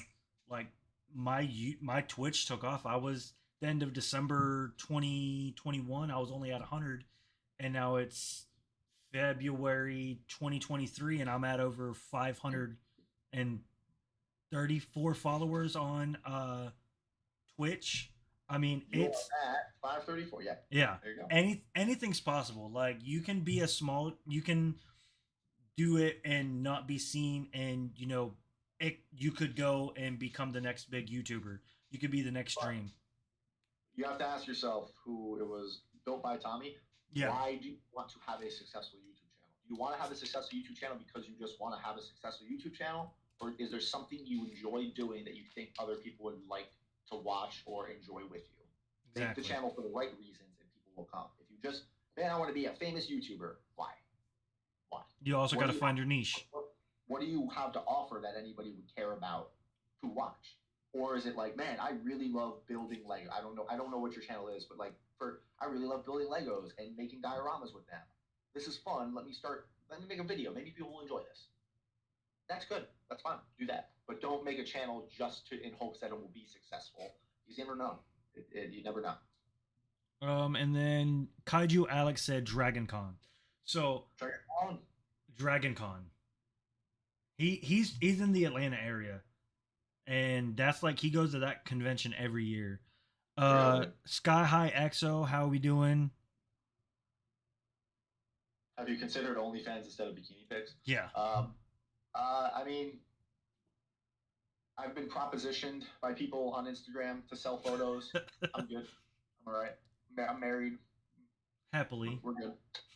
like my Twitch took off. I was the end of December 2021. I was only at 100, and now it's February 2023, and I'm at over 534 followers on Twitch. I mean, You are at 534. Yeah. yeah, There you go. anything's possible. Like you can do it and not be seen, and you could go and become the next big YouTuber. You could be the next But Dream. you have to ask yourself who it was built by Tommy. Yeah, Why do you want to have a successful YouTube channel? Do you want to have a successful YouTube channel because you just want to have a successful YouTube channel? Or is there something you enjoy doing that you think other people would like to watch or enjoy with you? Make the exactly. channel for the right reasons and people will come. If you just, man, I want to be a famous YouTuber, why? Why? You also What got do to you find your niche. what do you have to offer that anybody would care about to watch? Or is it like, man, I really love building Lego. I don't know what your channel is, but like I really love building Legos and making dioramas with them. This is fun. Let me make a video. Maybe people will enjoy this. That's good. That's fine. Do that. But don't make a channel just in hopes that it will be successful. You never know. You never know. And then Kaiju Alex said Dragon Con. So Try it on. Dragon Con. He's in the Atlanta area, and that's like he goes to that convention every year. Really? Sky High EXO, how are we doing? Have you considered OnlyFans instead of bikini pics? Yeah. I mean, I've been propositioned by people on Instagram to sell photos. I'm good. I'm all right. I'm married. Happily. We're good.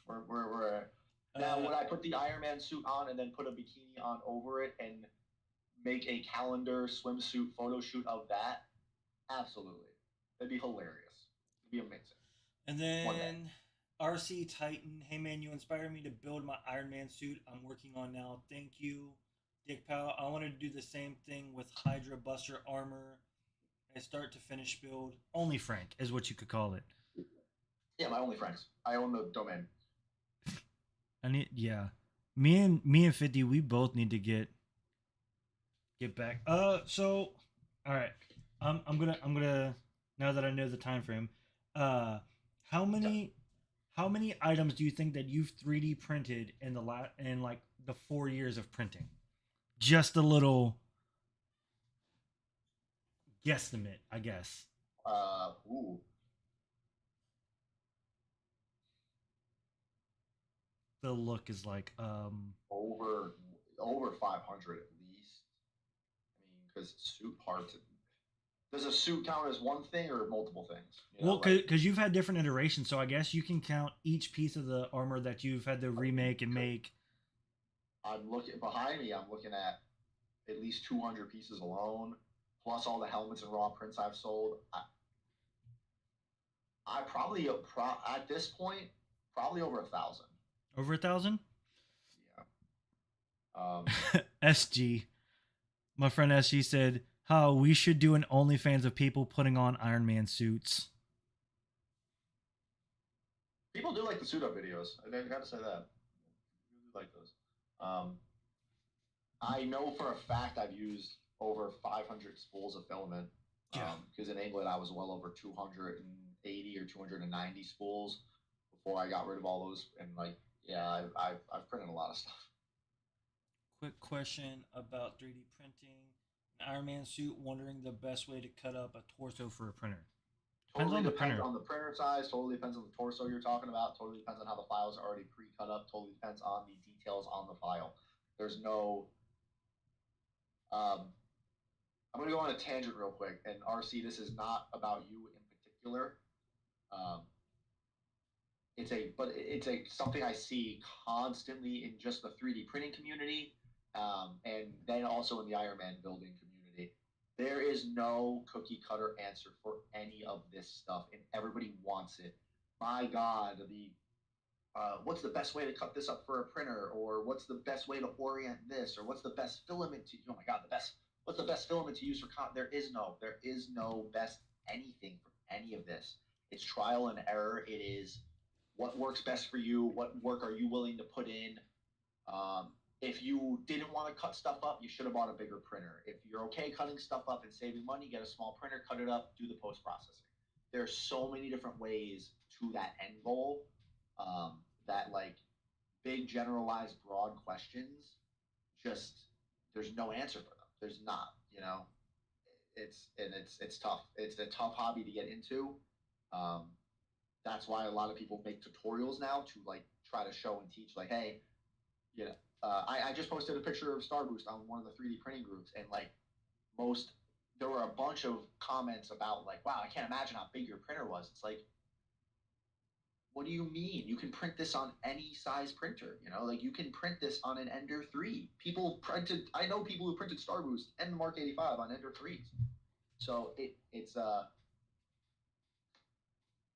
We're now. Uh, Would I put the Iron Man suit on and then put a bikini on over it and make a calendar swimsuit photo shoot of that? Absolutely. That'd be hilarious. It'd be amazing. and One day. then RC Titan, hey man, you inspired me to build my Iron Man suit. I'm working on now. Thank you, Dick Powell. I wanted to do the same thing with Hydra Buster armor. A start to finish build. Only Frank is what you could call it. Yeah, my only friends. I own the domain. I need, yeah. Me and 50, we both need to get back. So all right. I'm gonna now that I know the time frame. Uh, how Yep. many items do you think that you've 3D printed in in like the 4 years of printing? Just a little guesstimate, I guess. Ooh, The look is like over over 500 at least. I mean, because suit parts. Does a suit count as one thing or multiple things? well, Like because you've had different iterations, so I guess you can count each piece of the armor that you've had to remake and make. I'm looking behind me. I'm looking at least 200 pieces alone, plus all the helmets and raw prints I've sold. I probably at this point probably over 1,000. Over 1,000. Yeah. Um, SG, my friend SG said, "How we should do an OnlyFans of people putting on Iron Man suits." People do like the suit up videos. I got to say that. People do like those. Um, I know for a fact I've used over 500 spools of filament Yeah. because in England I was well over 280 or 290 spools before I got rid of all those. And like, yeah, I've printed a lot of stuff. Quick question about 3D printing. Iron Man suit, wondering the best way to cut up a torso for a printer. Depends Totally on the depends printer. on the printer size. Totally depends on the torso you're talking about. Totally depends on how the files are already pre-cut up. Totally depends on the details on the file. There's no. Um, I'm gonna go on a tangent real quick. And RC, this is not about you in particular. Um, it's a something I see constantly in just the 3D printing community, and then also in the Iron Man building community. There is no cookie cutter answer for any of this stuff, and everybody wants it. My God, the what's the best way to cut this up for a printer, or what's the best way to orient this, or what's the best filament to? Oh my God, the best. What's the best filament to use for? There is no best anything for any of this. It's trial and error. It is what works best for you. What work are you willing to put in? If you didn't want to cut stuff up, you should have bought a bigger printer. If you're okay cutting stuff up and saving money, get a small printer, cut it up, do the post processing. There's so many different ways to that end goal, that like big generalized broad questions, just there's no answer for them. There's not, it's tough. It's a tough hobby to get into. Um, that's why a lot of people make tutorials now to like try to show and teach, like, hey, I just posted a picture of Starboost on one of the 3D printing groups, and like most, there were a bunch of comments about like, wow, I can't imagine how big your printer was. It's like, what do you mean? You can print this on any size printer, like you can print this on an Ender 3. I know people who printed Starboost and the Mark 85 on Ender 3s. So it's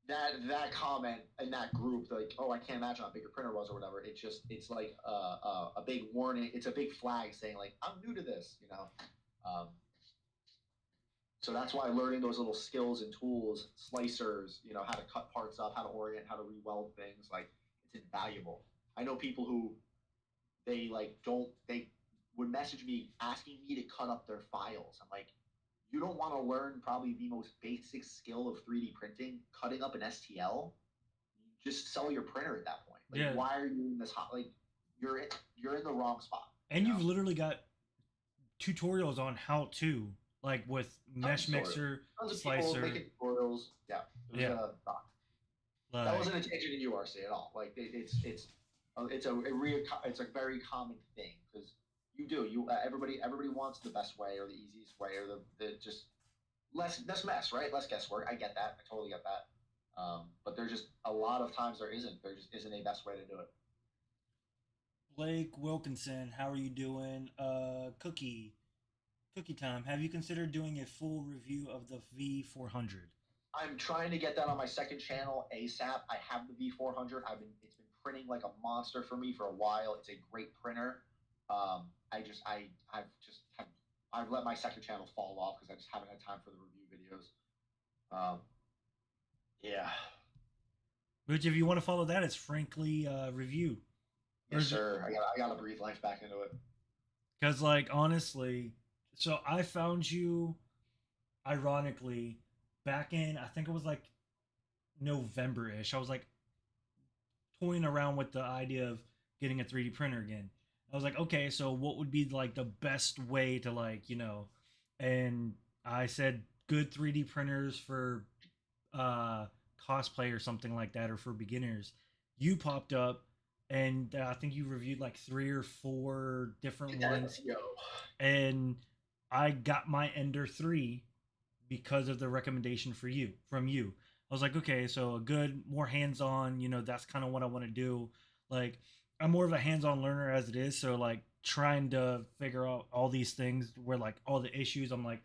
that comment in that group, like, oh, I can't imagine how big your printer was or whatever. It's like a big warning. It's a big flag saying like, I'm new to this. Um, so that's why learning those little skills and tools, slicers, how to cut parts up, how to orient, how to re-weld things, like it's invaluable. I know people who they would message me asking me to cut up their files. I'm like, you don't want to learn probably the most basic skill of 3D printing, cutting up an STL. Just sell your printer at that point. Like, Yeah, why are you in this hot? Like, you're in the wrong spot. and you've literally got tutorials on how to, like with Tons mesh of tutorials. mixer, Tons of people slicer. making tutorials. Yeah, it was Yeah, a that like wasn't a tangent in URC at all. Like it's a very common thing because everybody wants the best way or the easiest way or the just less mess, right? Less guesswork. I get that. I totally get that. But there's just a lot of times there just isn't a best way to do it. Blake Wilkinson, how are you doing? Cookie time. Have you considered doing a full review of the V400? I'm trying to get that on my second channel ASAP. I have the V400. It's been printing like a monster for me for a while. It's a great printer. I've let my second channel fall off because I just haven't had time for the review videos. Um, yeah, Which, if you want to follow that, it's Frankly Review. Or yes, is it? sir. I gotta breathe life back into it. Because, like, honestly, so I found you, ironically, back in, I think it was like November ish. I was like toying around with the idea of getting a 3D printer again. I was like, okay, so what would be like the best way to, like, and I said good 3D printers for uh cosplay or something like that, or for beginners. You popped up, and I think you reviewed like three or four different ones, Yo, and I got my Ender 3 because of the recommendation from you. I was like, okay, so a good, more hands-on, that's kind of what I want to do. Like, I'm more of a hands-on learner as it is, so like trying to figure out all these things where like all the issues, I'm like,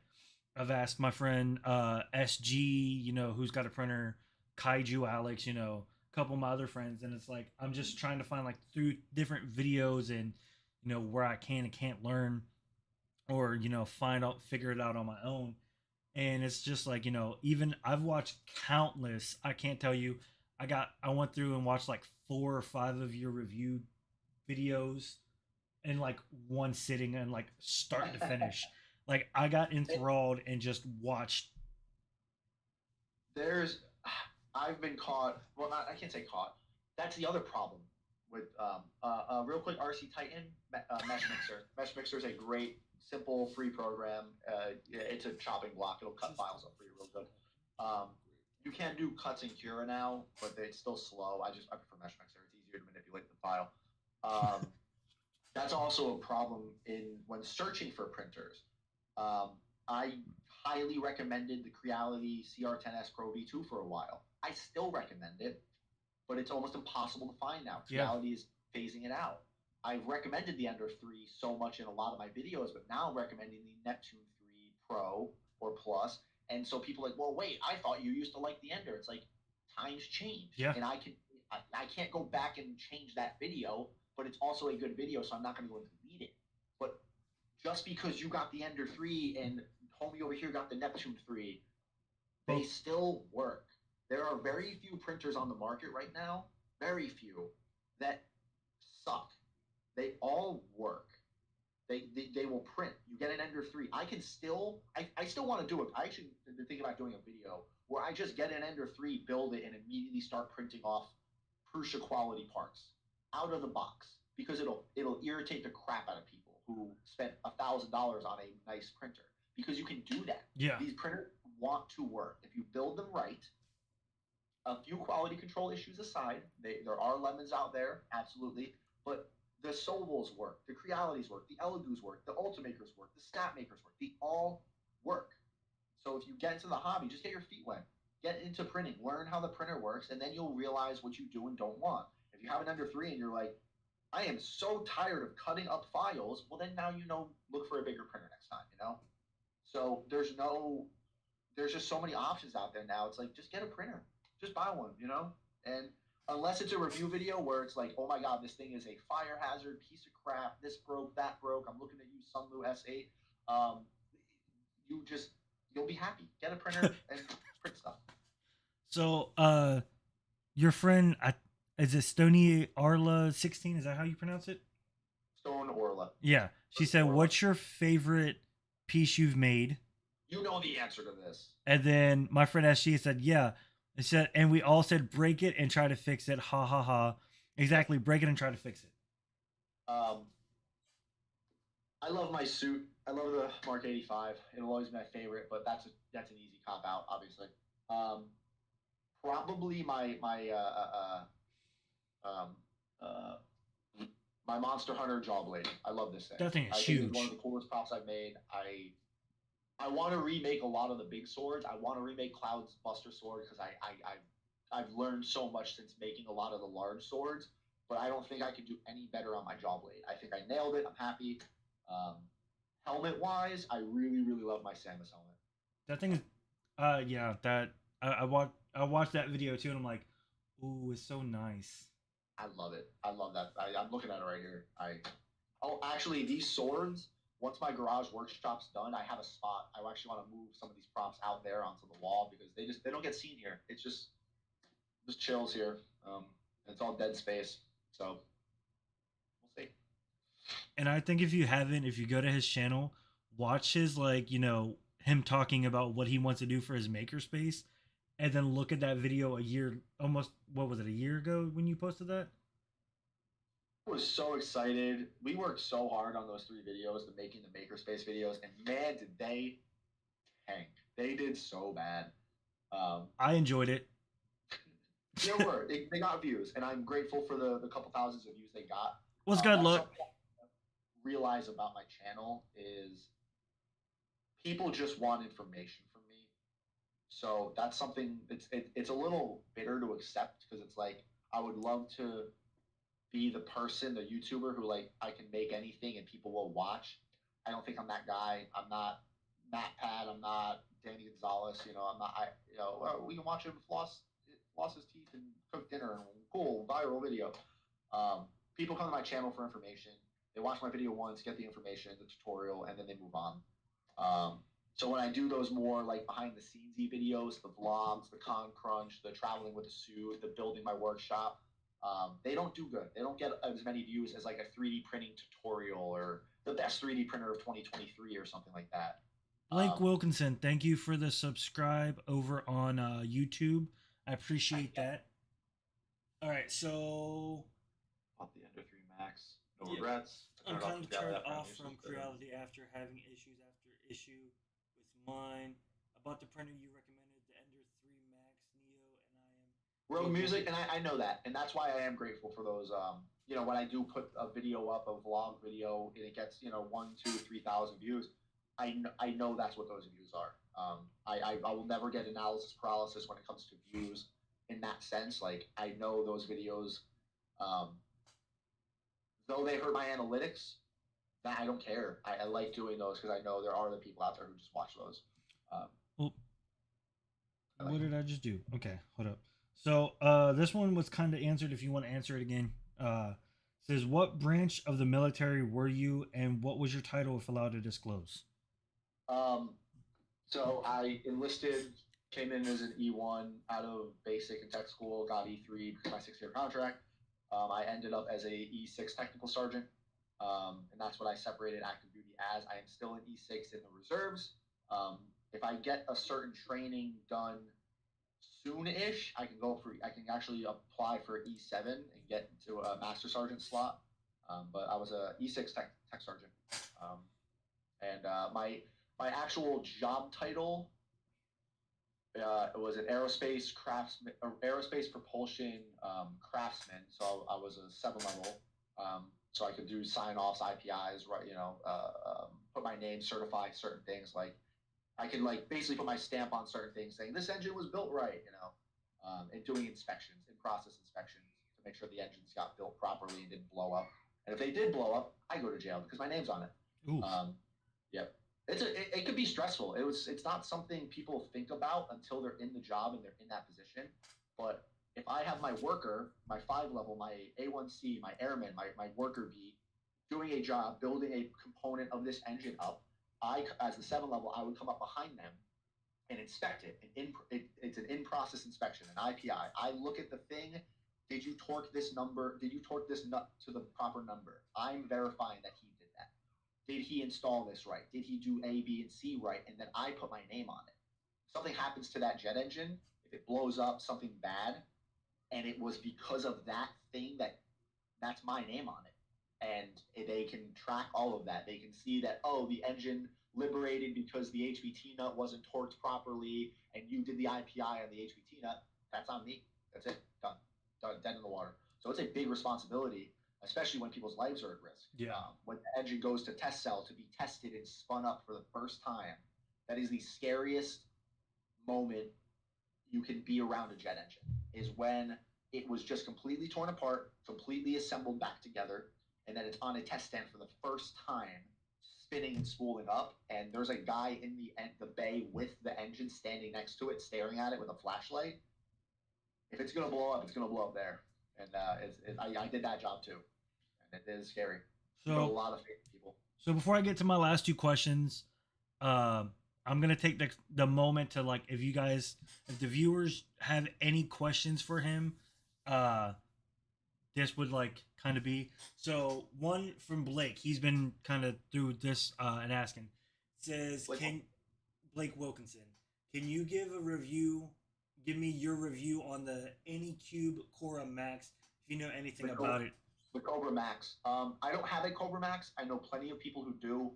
I've asked my friend SG, who's got a printer, Kaiju Alex, a couple of my other friends, and it's like I'm just trying to find like through different videos and where I can and can't learn, or figure it out on my own. And it's just like, even I've watched countless, I can't tell you, I went through and watched like 4 or 5 of your review videos in like one sitting, and like start to finish. Like, I got enthralled and just watched. there's I've been caught. Well, not I can't say caught. That's the other problem with real quick RC Titan Mesh Mixer. Mesh Mixer is a great simple free program. It's a chopping block. It'll cut files up for you real good. You can do cuts in Cura now, but it's still slow. I prefer MeshMixer. It's easier to manipulate the file. That's also a problem when searching for printers. I highly recommended the Creality CR10S Pro V2 for a while. I still recommend it, but it's almost impossible to find now. Creality is phasing it out. I've recommended the Ender 3 so much in a lot of my videos, but now I'm recommending the Neptune 3 Pro or Plus. And so people are like, well, wait, I thought you used to like the Ender. It's like, times change. Yeah. And I can't go back and change that video, but it's also a good video, so I'm not going to go and delete it. But just because you got the Ender 3 and homie over here got the Neptune 3, they still work. There are very few printers on the market right now, very few, that suck. They all work. They will print. You get an Ender 3. I still want to do it. I actually been thinking about doing a video where I just get an Ender 3, build it, and immediately start printing off Prusa quality parts out of the box, because it'll irritate the crap out of people who spent $1,000 on a nice printer, because you can do that. Yeah. These printers want to work. If you build them right, a few quality control issues aside, there are lemons out there, absolutely, but the Sovals work, the Crealities work, the Elegoo's work, the Ultimakers work, the Snapmakers work. They all work. So if you get into the hobby, just get your feet wet. Get into printing. Learn how the printer works, and then you'll realize what you do and don't want. If you have an Ender 3 and you're like, I am so tired of cutting up files, well, then now look for a bigger printer next time, So there's just so many options out there now. It's like, just get a printer. Just buy one, And unless it's a review video where it's like, oh my God, this thing is a fire hazard, piece of crap, this broke, that broke, I'm looking at you, Sunlu S8, you'll be happy. Get a printer and print stuff. So, your friend, is it Stony Arla 16? Is that how you pronounce it? Stone Orla. Yeah. She said, what's your favorite piece you've made? You know the answer to this. And then my friend SG said, yeah. It said, and we all said, break it and try to fix it. Ha ha ha. Exactly. Break it and try to fix it. I love my suit. I love the Mark 85. It'll always be my favorite, but that's an easy cop out, obviously. Probably my Monster Hunter Jawblade. I love this thing. That thing is I huge. think it's one of the coolest props I've made. I want to remake a lot of the big swords. I want to remake Cloud's Buster Sword, because I've learned so much since making a lot of the large swords, but I don't think I could do any better on my Jawblade. I think I nailed it. I'm happy. Helmet wise, I really, really love my Samus helmet. That thing is, yeah, that I watched that video too, and I'm like, ooh, it's so nice. I love it. I love that. I'm looking at it right here. Actually, these swords, once my garage workshop's done, I have a spot. I actually want to move some of these props out there onto the wall, because they don't get seen here. It's just chills here. It's all dead space. So we'll see. And I think if you go to his channel, watch his him talking about what he wants to do for his makerspace, and then look at that video a year ago when you posted that? I was so excited. We worked so hard on those 3 videos, making the makerspace videos, and man, did they tank. They did so bad. I enjoyed it. They got views, and I'm grateful for the couple thousands of views they got. What's good luck? Realize about my channel is people just want information from me. So that's something it's a little bitter to accept, because it's like, I would love to be the person, the YouTuber who I can make anything and people will watch. I don't think I'm that guy. I'm not MatPat. I'm not Danny Gonzalez. I'm not. We can watch him floss his teeth and cook dinner, and cool viral video. People come to my channel for information. They watch my video once, get the information, the tutorial, and then they move on. So when I do those more behind the scenes videos, the vlogs, the con crunch, the traveling with the suit, the building my workshop, they don't do good. They don't get as many views as a 3D printing tutorial or the best 3D printer of 2023 or something like that. Blake Wilkinson, thank you for the subscribe over on YouTube. I appreciate that. All right, so Bought the Ender 3 Max. No Yeah. regrets. I I'm turned kind of Creality turned after having off issues from with it. Creality after having issue after issue with mine. I bought the printer you recommended, the Ender 3 Max Neo, and I am Rogue grateful. Music, and I know that, and that's why I am grateful for those. When I do put a video up, a vlog video, and it gets 1, 2, 3,000 views, I know that's what those views are. I will never get analysis paralysis when it comes to views in that sense. Like I know those videos, um, though they hurt my analytics, that I don't care. I like doing those because I know there are other people out there who just watch those. Um, Well, like what did I just do? Okay, hold up. So this one was kind of answered. If you want to answer it again, says what branch of the military were you, and what was your title, if allowed to disclose? Um, so I enlisted, came in as an E1 out of basic and tech school, got E3 because my 6 year contract. I ended up as a E6 technical sergeant, and that's what I separated active duty as. I am still an E6 in the reserves. If I get a certain training done soon-ish, I can actually apply for E7 and get to a master sergeant slot. But I was a E6 tech sergeant. And my actual job title it was an aerospace craftsman, aerospace propulsion craftsman. So I was a 7 level, so I could do sign offs, IPIs, right? Put my name, certify certain things. Like I could like basically put my stamp on certain things, saying this engine was built right, and doing inspections, in process inspections to make sure the engines got built properly and didn't blow up. And if they did blow up, I go to jail because my name's on it. Ooh. Yep. It could be stressful. It's not something people think about until they're in the job and they're in that position. But if I have my worker, my 5 level, my A1C, my airman, my worker bee, doing a job, building a component of this engine up, I as the 7 level, I would come up behind them and inspect it. It's an in-process inspection, an IPI. I look at the thing. Did you torque this number? Did you torque this nut to the proper number? I'm verifying that he did that. Did he install this right? Did he do A, B, and C right? And then I put my name on it. If something happens to that jet engine, if it blows up, something bad, and it was because of that thing that's my name on it. And they can track all of that. They can see that, oh, the engine liberated because the HVT nut wasn't torqued properly and you did the IPI on the HVT nut. That's on me. That's it. Done. Done. Dead in the water. So it's a big responsibility, especially when people's lives are at risk. Yeah. When the engine goes to test cell to be tested and spun up for the first time, that is the scariest moment you can be around a jet engine, is when it was just completely torn apart, completely assembled back together, and then it's on a test stand for the first time, spinning and spooling up. And there's a guy in the bay with the engine standing next to it, staring at it with a flashlight. If it's gonna blow up, it's gonna blow up there. And I did that job too, and it is scary. You put a So lot of faith in people. so before I get to my last two questions, I'm gonna take the moment to, like, if the viewers have any questions for him, uh, this would like kind of be. So one from Blake, he's been kind of through this and asking, says, Blake Wilkinson, can you give me your review on the Anycube Cora Max, if you know anything about it? The Cobra Max. I don't have a Cobra Max. I know plenty of people who do.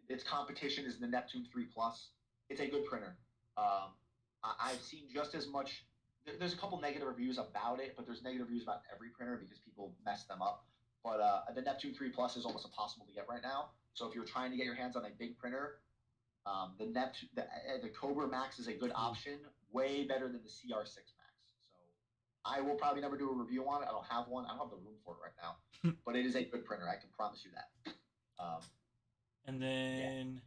Its competition is the Neptune 3 Plus. It's a good printer. I've seen just as much. There's a couple negative reviews about it, but there's negative reviews about every printer because people mess them up. But the Neptune 3 Plus is almost impossible to get right now. So if you're trying to get your hands on a big printer, the Cobra Max is a good option, way better than the CR6 Max. So I will probably never do a review on it. I don't have one. I don't have the room for it right now. But it is a good printer. I can promise you that. And then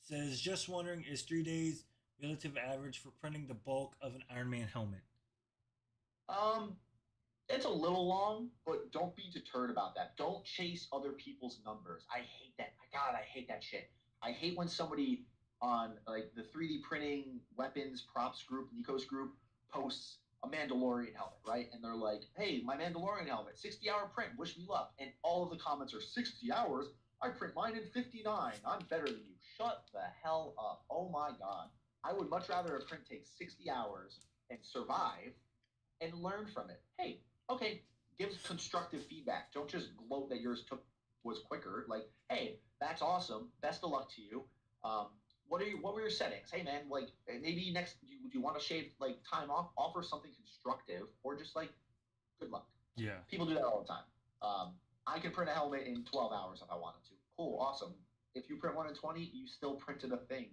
says, just wondering, is 3 days relative average for printing the bulk of an Iron Man helmet? It's a little long, but don't be deterred about that. Don't chase other people's numbers. I hate that. God, I hate that shit. I hate when somebody on like the 3D printing weapons props group, Nikos group, posts a Mandalorian helmet, right? And they're like, hey, my Mandalorian helmet, 60-hour print, wish me luck. And all of the comments are 60 hours. I print mine in 59. I'm better than you. Shut the hell up. Oh my God. I would much rather a print take 60 hours and survive and learn from it. Hey, okay, give constructive feedback. Don't just gloat that yours was quicker. Like, hey, that's awesome. Best of luck to you. What were your settings? Hey man, like maybe next you want to shave like time off, offer something constructive, or just like good luck. Yeah. People do that all the time. I can print a helmet in 12 hours if I wanted to. Cool, awesome. If you print one in 20, you still printed a thing.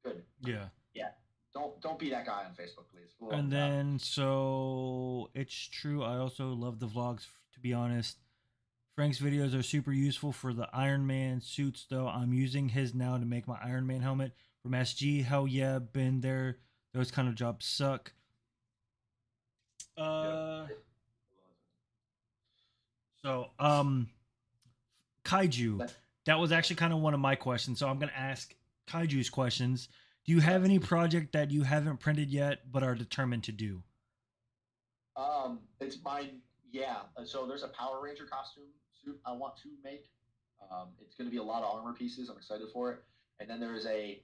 Good. Yeah. Yeah. Don't be that guy on Facebook, please. And then, so it's true. I also love the vlogs. To be honest, Frank's videos are super useful for the Iron Man suits, though. I'm using his now to make my Iron Man helmet from SG. Hell yeah, been there. Those kind of jobs suck. So, Kaiju. That was actually kind of one of my questions. So I'm gonna ask Kaiju's questions. Do you have any project that you haven't printed yet but are determined to do? It's mine. Yeah. So there's a Power Ranger costume suit I want to make. It's going to be a lot of armor pieces. I'm excited for it. And then there is a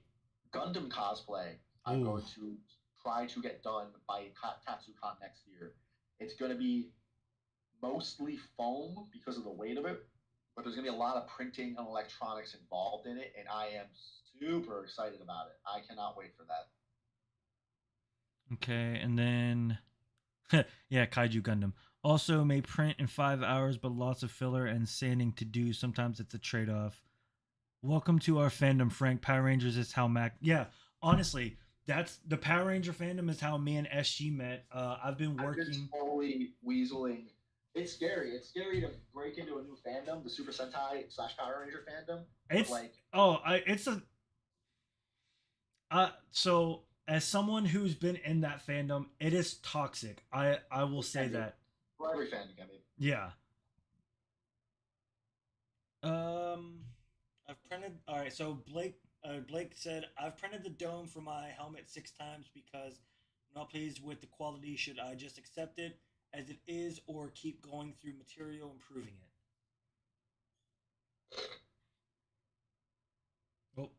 Gundam cosplay I'm going to try to get done by TatsuCon next year. It's going to be mostly foam because of the weight of it, but there's going to be a lot of printing and electronics involved in it, and I am super excited about it. I cannot wait for that. Okay, and then yeah, Kaiju Gundam. Also may print in 5 hours, but lots of filler and sanding to do. Sometimes it's a trade-off. Welcome to our fandom, Frank. Power Rangers is how Mac. Yeah, honestly, that's the Power Ranger fandom is how me and SG met. I've been working. I've been slowly weaseling. It's scary. It's scary to break into a new fandom, the Super Sentai / Power Ranger fandom. It's like it's a. So as someone who's been in that fandom, it is toxic. I will say that. For every fandom, I mean. Yeah. I've printed. All right, so Blake said I've printed the dome for my helmet 6 times because I'm not pleased with the quality. Should I just accept it as it is, or keep going through material improving it? Oh.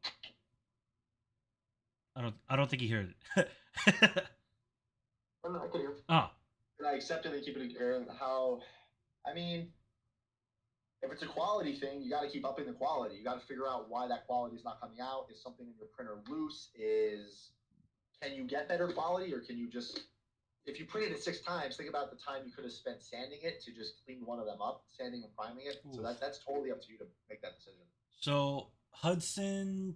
I don't think he heard it. I could hear. Oh. And I accept it and keep it in air. How? I mean, if it's a quality thing, you got to keep upping the quality. You got to figure out why that quality is not coming out. Is something in your printer loose? Can you get better quality, or can you just? If you printed it 6 times, think about the time you could have spent sanding it to just clean one of them up, sanding and priming it. Ooh. So that's totally up to you to make that decision. So Hudson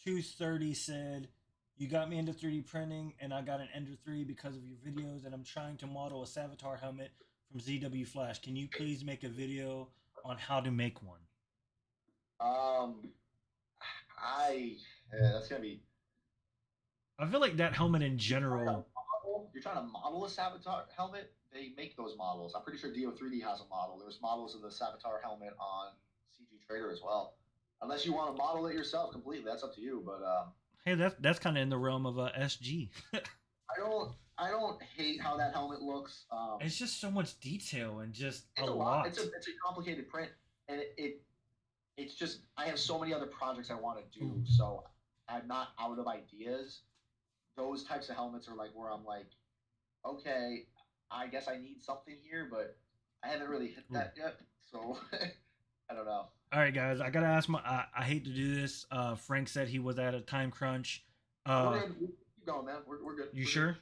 230 said, you got me into 3D printing, and I got an Ender 3 because of your videos, and I'm trying to model a Savitar helmet from ZW Flash. Can you please make a video on how to make one? That's gonna be. I feel like that helmet in general. You're trying to model a Savitar helmet. They make those models. I'm pretty sure Dio3D has a model. There's models of the Savitar helmet on CG Trader as well. Unless you want to model it yourself completely, that's up to you. But hey, that's kind of in the realm of SG. I don't hate how that helmet looks. It's just so much detail and just a lot. It's a complicated print, and it's just I have so many other projects I want to do, so I'm not out of ideas. Those types of helmets are like where I'm like, okay, I guess I need something here, but I haven't really hit that yet, so I don't know. All right, guys, I gotta ask I hate to do this. Frank said he was at a time crunch. We're good. Keep going, man. We're good. You sure?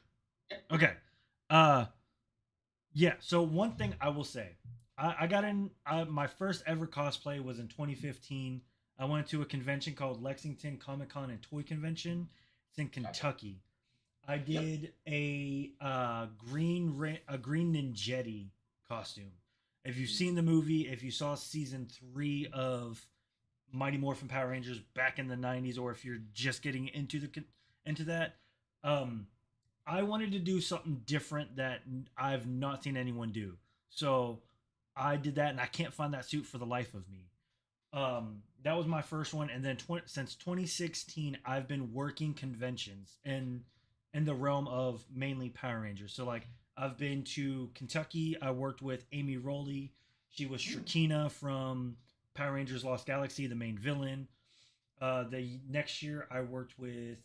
Good. Yeah. Okay. Yeah. So one thing I will say, I got in. My first ever cosplay was in 2015. I went to a convention called Lexington Comic Con and Toy Convention. It's in Kentucky. I did a green Ninjetti costume. If you've seen the movie, if you saw season 3 of Mighty Morphin Power Rangers back in the 90s, or if you're just getting into that, I wanted to do something different that I've not seen anyone do. So I did that, and I can't find that suit for the life of me. That was my first one, and then since 2016, I've been working conventions in the realm of mainly Power Rangers. So like, I've been to Kentucky. I worked with Amy Rowley. She was Shrekina from Power Rangers Lost Galaxy, the main villain. The next year, I worked with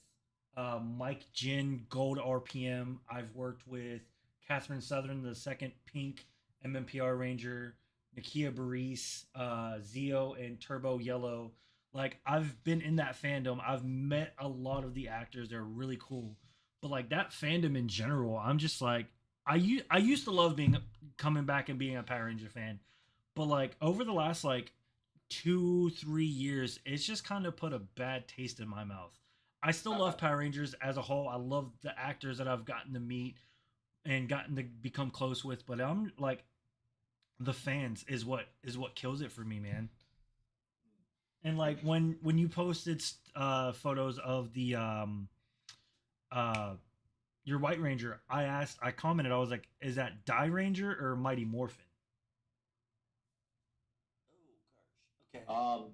Mike Jin, Gold RPM. I've worked with Catherine Southern, the second Pink MMPR Ranger, Nakia Baris, Zeo, and Turbo Yellow. Like I've been in that fandom. I've met a lot of the actors. They're really cool. But like that fandom in general, I'm just like I used to love being coming back and being a Power Ranger fan. But like over the last like 2 3 years, it's just kind of put a bad taste in my mouth. I still love Power Rangers as a whole. I love the actors that I've gotten to meet and gotten to become close with, but I'm like the fans is what kills it for me, man. And like when you posted photos of the uh your White Ranger, I commented, I was like, is that Die Ranger or Mighty Morphin? Oh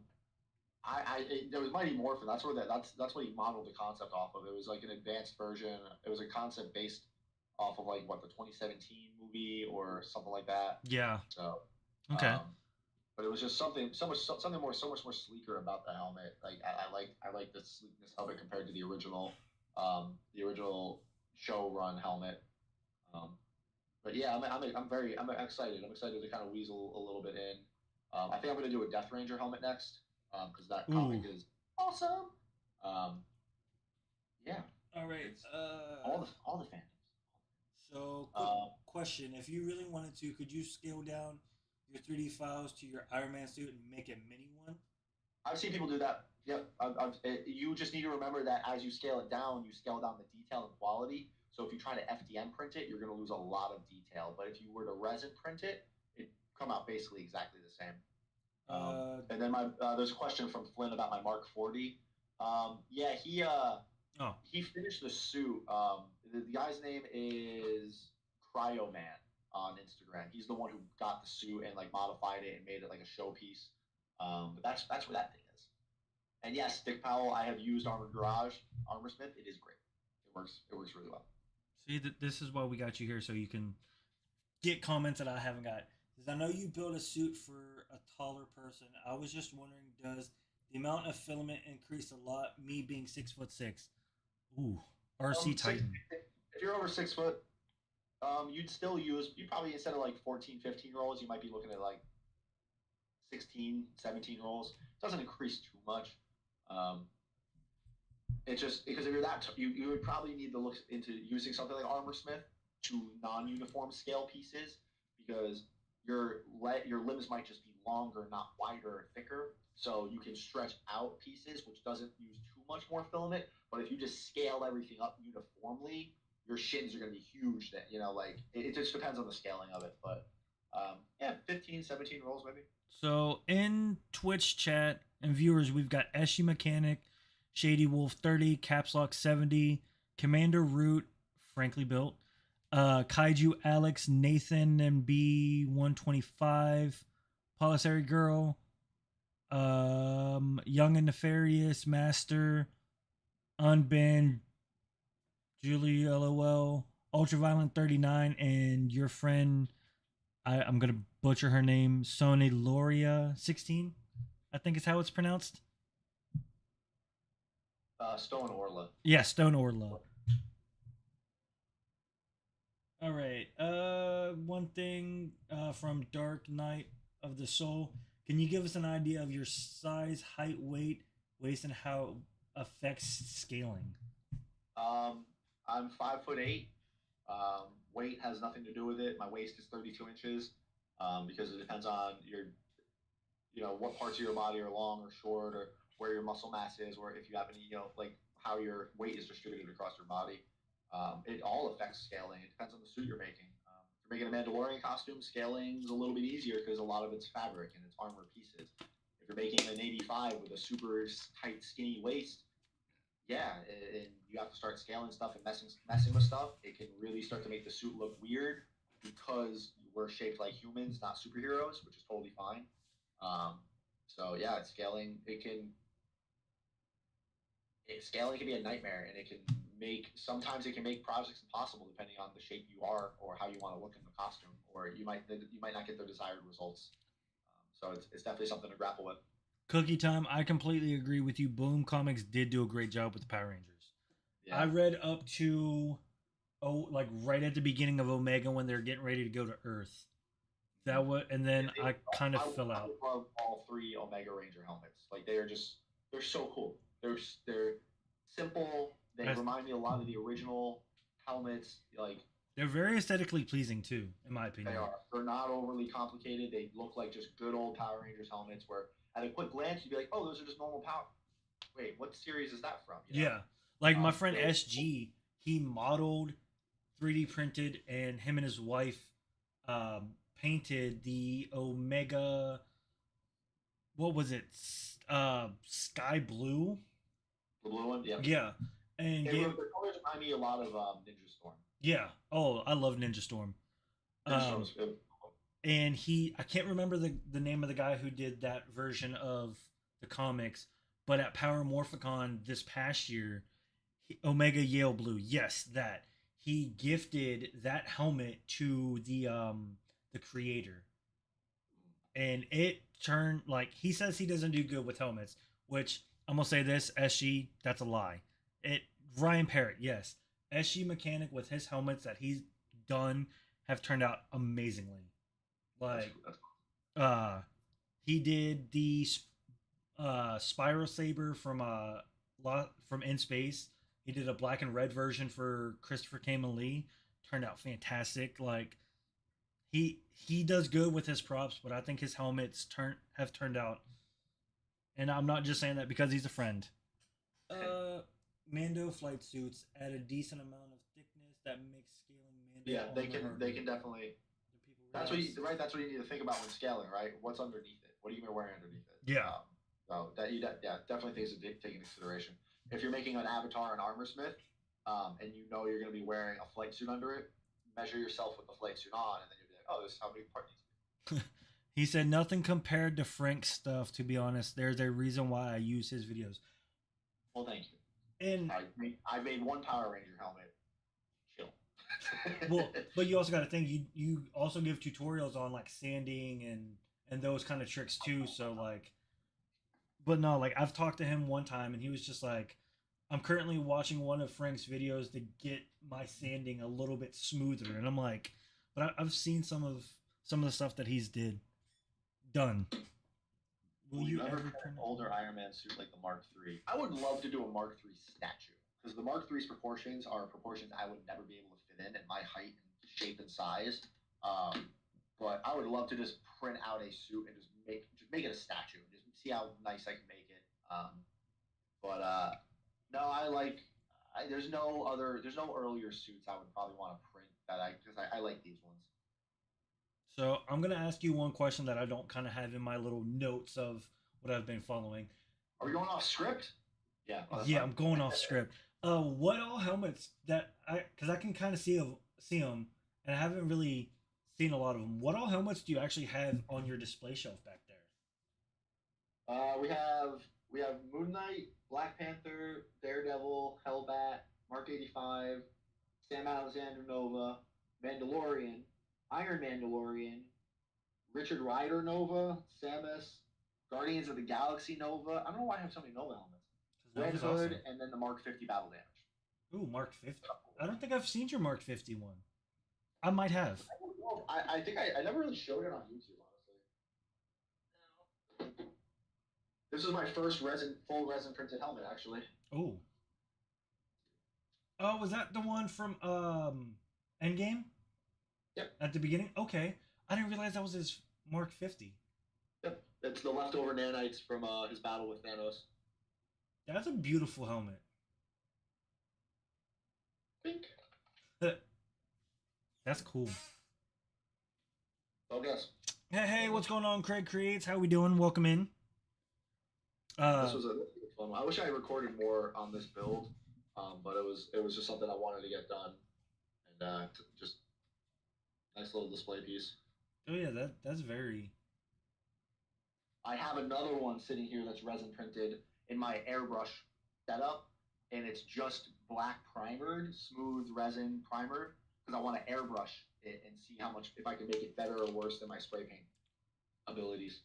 gosh. Okay. There was Mighty Morphin. That's what he modeled the concept off of. It was like an advanced version. It was a concept based off of like what the 2017 movie or something like that. Yeah. So, Okay. but it was just so much more sleeker about the helmet. Like I like the sleekness of it compared to the original show run helmet. Um, but yeah, I'm excited. I'm excited to kind of weasel a little bit in. I think I'm going to do a Death Ranger helmet next because that comic Ooh. is awesome. Um, yeah, All right. it's all the fandoms. So, quick Uh, question: if you really wanted to, could you scale down your 3D files to your Iron Man suit and make a mini one? I've seen people do that. Yep. You just need to remember that as you scale it down, you scale down the detail and quality. So if you try to FDM print it, you're going to lose a lot of detail. But if you were to resin print it, it'd come out basically exactly the same. Uh And then there's a question from Flynn about my Mark 40. Yeah, oh. he finished the suit. The guy's name is Cryoman on Instagram. He's the one who got the suit and like modified it and made it like a showpiece. But that's where that thing is. And yes, Dick Powell, I have used Armored Garage, Armor Smith. It is great. It works. It works really well. See, this is why we got you here, so you can get comments that I haven't got. Because I know you built a suit for a taller person. I was just wondering, does the amount of filament increase a lot? Me being 6'6". Ooh, RC Titan. If you're over 6 foot, you'd still use, you probably instead of like 14, 15 rolls, you might be looking at like 16, 17 rolls. It doesn't increase too much. Um, it's just because if you're you would probably need to look into using something like Armor Smith to non-uniform scale pieces because your limbs might just be longer, not wider or thicker. So you can stretch out pieces, which doesn't use too much more filament. But if you just scale everything up uniformly, your shins are going to be huge. Then like it just depends on the scaling of it. But yeah, 15, 17 rolls maybe. So in Twitch chat and viewers, we've got Eshy Mechanic, Shady Wolf 30, Caps Lock 70, Commander Root, frankly built, Kaiju Alex, Nathan and B 125, Polisary Girl, Young and Nefarious, Master, Unbanned, Julie LOL, Ultraviolent 39, and your friend, I'm gonna butcher her name, Sony Loria 16. I think is how it's pronounced. Stone Orla. Yeah, Stone Orla. All right. One thing from Dark Knight of the Soul. Can you give us an idea of your size, height, weight, waist, and how it affects scaling? Um, I'm 5'8". Weight has nothing to do with it. My waist is 32 inches because it depends on what parts of your body are long or short or where your muscle mass is or if you have any, like how your weight is distributed across your body. It all affects scaling. It depends on the suit you're making. If you're making a Mandalorian costume, scaling is a little bit easier because a lot of it's fabric and it's armor pieces. If you're making an 85 with a super tight, skinny waist, yeah, and you have to start scaling stuff and messing with stuff. It can really start to make the suit look weird because we're shaped like humans, not superheroes, which is totally fine. Um, so yeah, scaling can be a nightmare, and it can make sometimes it can make projects impossible depending on the shape you are or how you want to look in the costume, or you might not get the desired results. So it's definitely something to grapple with. Cookie time. I completely agree with you. Boom Comics did do a great job with the Power Rangers. I Yeah. read up to like right at the beginning of Omega when they're getting ready to go to Earth. That was, and then They- I kind of I, fell I out. love all three Omega Ranger helmets. Like they're so cool. They're simple. They I, remind me a lot of the original helmets. Like they're very aesthetically pleasing too, in my they opinion. are. They're not overly complicated. They look like just good old Power Rangers helmets. Where at a quick glance you'd be like, oh, those are just normal Power. Wait, what series is that from? You know. Yeah, like my friend They SG, he modeled, 3D printed, and him and his wife painted the Omega. What was it? Sky blue. the blue one. Yeah. Yeah, and gave, The colors remind me a lot of Ninja Storm. yeah. Oh, I love Ninja Storm. Ninja Storm Um, is good. and I can't remember the name of the guy who did that version of the comics, but at Power Morphicon this past year, Omega Yale Blue, yes, that he gifted that helmet to the creator, and it turned, like, he says he doesn't do good with helmets, which I'm gonna say this, SG, that's a lie. It Ryan Parrott, yes, SG Mechanic with his helmets that he's done have turned out amazingly. Like, That's uh he did the Spiral Saber from from In Space. He did a black and red version for Christopher Kamen Lee. Turned out fantastic. Like, he does good with his props, but I think his helmets have turned out, and I'm not just saying that because he's a friend. Uh Mando flight suits add a decent amount of thickness that makes scaling Mando yeah. They armor can harder. they can definitely. Do people That's what realize? you right. That's what you need to think about when scaling, right? What's underneath it? What are you gonna wear underneath it? Yeah. So that yeah, definitely things to take into consideration. If you're making an avatar and armor smith, and you know you're gonna be wearing a flight suit under it, measure yourself with the flight suit on, and then you'll be like, oh, this is how big part needs to be. He said nothing compared to Frank's stuff. To be honest, there's a reason why I use his videos. Well, thank you. And I made one Power Ranger helmet. Chill. well, but you also got to think, you also give tutorials on like sanding and those kind of tricks too. So like, but no, like, I've talked to him one time and he was just like, I'm currently watching one of Frank's videos to get my sanding a little bit smoother, and I'm like, but I've seen some of the stuff that he's done. Will Will you you ever ever print print an it? older Iron Man suit like the Mark III? I would love to do a Mark III statue because the Mark III's proportions are proportions I would never be able to fit in at my height and shape and size. Um, but I would love to just print out a suit and just make it a statue and just see how nice I can make it. But no, there's no earlier suits I would probably want to print that because I like these ones. So I'm gonna ask you one question that I don't kind of have in my little notes of what I've been following. Are we going off script? Yeah, oh, that's Yeah, fine. I'm going off script. What all helmets that because I can kind of see them, and I haven't really seen a lot of them. What all helmets do you actually have on your display shelf back there? We have Moon Knight, Black Panther, Daredevil, Hellbat, Mark 85, Sam Alexander Nova, Mandalorian, Iron Mandalorian, Richard Rider Nova, Samus, Guardians of the Galaxy Nova. I don't know why I have so many Nova helmets. Because Red Nova's Hood, awesome. and then the Mark 50 Battle Damage. Ooh, Mark 50. I don't think I've seen your Mark 50 one. I might have. I don't know. I think I never really showed it on YouTube, honestly. This is my first full resin printed helmet, actually. Oh. Oh, was that the one from Endgame Yep. at the beginning? Okay. I didn't realize that was his Mark 50. Yep. It's the leftover nanites from his battle with Thanos. That's a beautiful helmet. Pink. That's cool. I guess. Hey, what's going on, Craig Creates? How we doing? Welcome in. This was a fun one. I wish I recorded more on this build, but it was just something I wanted to get done, and just nice little display piece. Oh yeah, that's very. I have another one sitting here that's resin printed in my airbrush setup, and it's just black primered, smooth resin primered, because I want to airbrush it and see how much if I can make it better or worse than my spray paint abilities.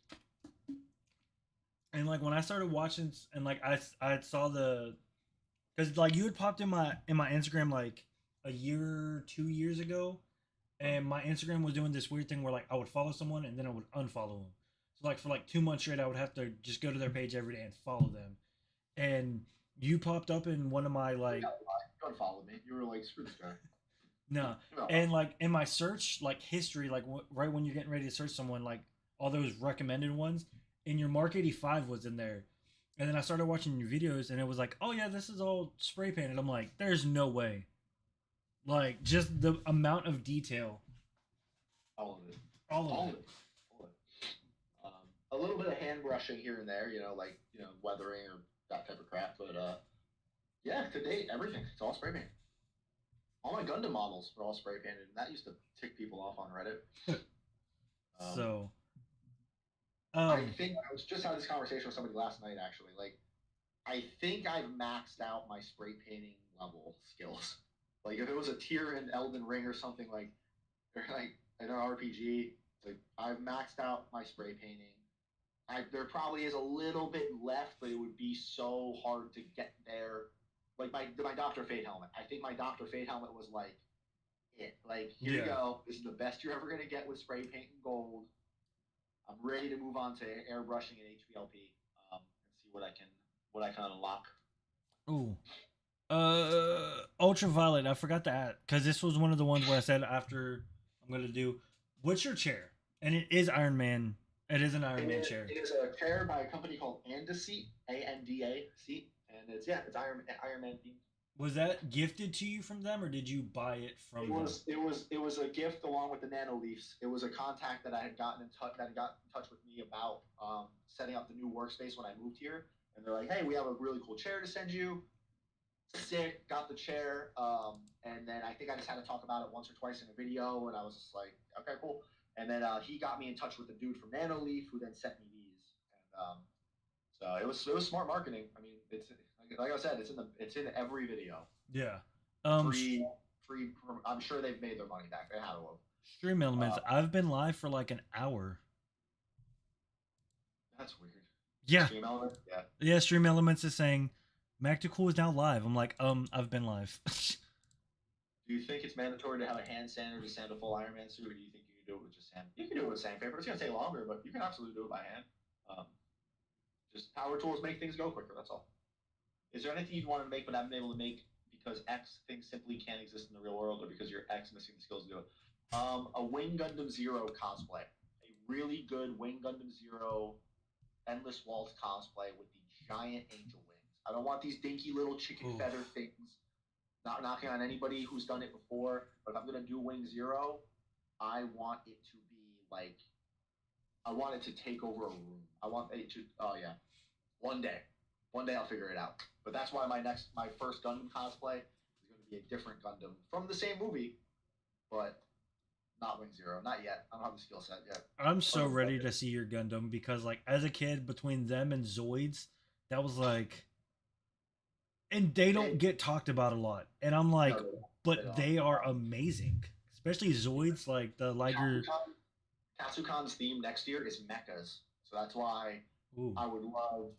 And like when I started watching, and like I saw because like you had popped in my Instagram like a year, 2 years ago, and my Instagram was doing this weird thing where like I would follow someone and then I would unfollow them. So like for like 2 months straight, I would have to just go to their page every day and follow them. And you popped up in one of my You like got lied. You unfollowed me. You were like, screw this guy. no, No. and like in my search like history, like right when you're getting ready to search someone, like all those recommended ones, and your Mark 85 was in there. And then I started watching your videos, and it was like, oh yeah, this is all spray painted. I'm like, there's no way. Like just the amount of detail, All of it. all All of of it. it. All of it. A little bit of hand brushing here and there, like weathering or that type of crap. But yeah, to date, everything. It's all spray paint. All my Gundam models are all spray painted, and that used to tick people off on Reddit. So, I um, think I was just having this conversation with somebody last night. Actually, like I think I've maxed out my spray painting level skills. Like if it was a tier in Elden Ring or something or like in an RPG, like I've maxed out my spray painting. There probably is a little bit left, but it would be so hard to get there. Like my Doctor Fate helmet. I think my Doctor Fate helmet was like it. Like here you yeah. go. This is the best you're ever gonna get with spray paint and gold. I'm ready to move on to airbrushing and HVLP and see what I can unlock. Ooh. Ultraviolet. I forgot to add because this was one of the ones where I said after I'm gonna do. What's your chair? And it is Iron Man. It is an Iron Man chair. It is a chair by a company called Andaseat, ANDA seat, and it's Iron Man themed. Was that gifted to you from them, or did you buy it from them? It was a gift along with the Nano Leafs. It was a contact that I had gotten in touch that had got in touch with me about setting up the new workspace when I moved here, and they're like, "Hey, we have a really cool chair to send you." Sick, got the chair, and then I think I just had to talk about it once or twice in a video, and I was just like, "Okay, cool." And then he got me in touch with the dude from Nanoleaf, who then sent me these, and so it was smart marketing. I mean, it's like I said, it's in every video. Yeah. Free, free. I'm sure they've made their money back. They had to have. Stream Elements. I've been live for like an hour. That's weird. Yeah. Stream Element? Yeah. Yeah. Stream Elements is saying Mac to Cool is now live. I'm like, I've been live. Do you think it's mandatory to have a hand sander to sand a full Iron Man suit, or do you think you can do it with just sand? You can do it with sandpaper. It's gonna take longer, but you can absolutely do it by hand. Um, just power tools make things go quicker. That's all. Is there anything you'd want to make but haven't been able to make because X things simply can't exist in the real world, or because you're X missing the skills to do it? A Wing Gundam Zero cosplay. A really good Wing Gundam Zero Endless Waltz cosplay with the giant angel wings. I don't want these dinky little chicken feather things. Not knocking on anybody who's done it before, but if I'm gonna do Wing Zero, I want it to be like I want it to take over a room. I want it to. Oh yeah, one day, I'll figure it out. But that's why my first Gundam cosplay is going to be a different Gundam from the same movie, but not Wing Zero. Not yet. I don't have the skill set yet. I'm so ready to see your Gundam because, like, as a kid, between them and Zoids, that was like, and they don't get talked about a lot. And I'm like, but they are amazing, especially Zoids, like the Liger. Tatsucon's theme next year is mechas, so that's why I would love.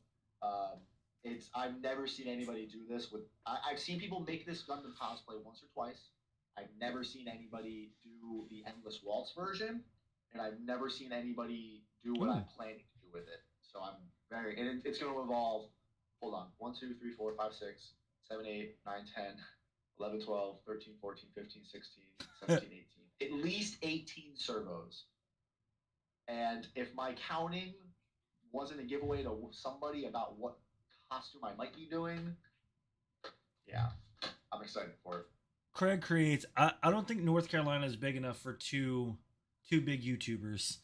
I've never seen anybody do this with. I've seen people make this Gundam cosplay once or twice. I've never seen anybody do the Endless Waltz version, and I've never seen anybody do what I'm planning to do with it. So I'm and it's going to evolve. Hold on. 1, 2, 3, 4, 5, 6, 7, 8, 9, 10, 11, 12, 13, 14, 15, 16, 17, 18. At least 18 servos. And if my counting wasn't a giveaway to somebody about what costume I might be doing, yeah, I'm excited for it. Craig creates. I don't think North Carolina is big enough for two big YouTubers.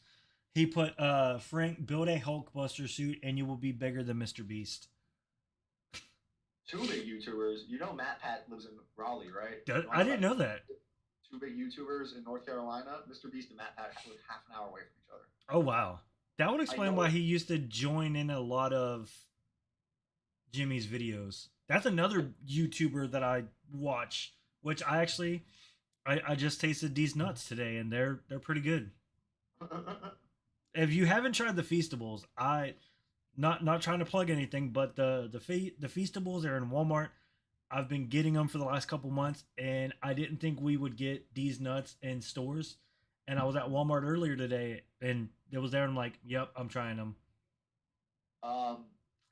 He put Frank, build a Hulkbuster suit and you will be bigger than Mr. Beast. 2 big YouTubers. You know Matt Pat lives in Raleigh, right? I didn't know that. 2 big YouTubers in North Carolina. Mr. Beast and Matt Pat live half an hour away from each other. Oh wow. That would explain why he used to join in a lot of Jimmy's videos. That's another YouTuber that I watch, which I actually I just tasted these nuts today and they're pretty good. If you haven't tried the Feastables, not trying to plug anything, but the Feastables are in Walmart. I've been getting them for the last couple months, and I didn't think we would get these nuts in stores. And I was at Walmart earlier today, and it was there. And I'm like, "Yep, I'm trying them." Um,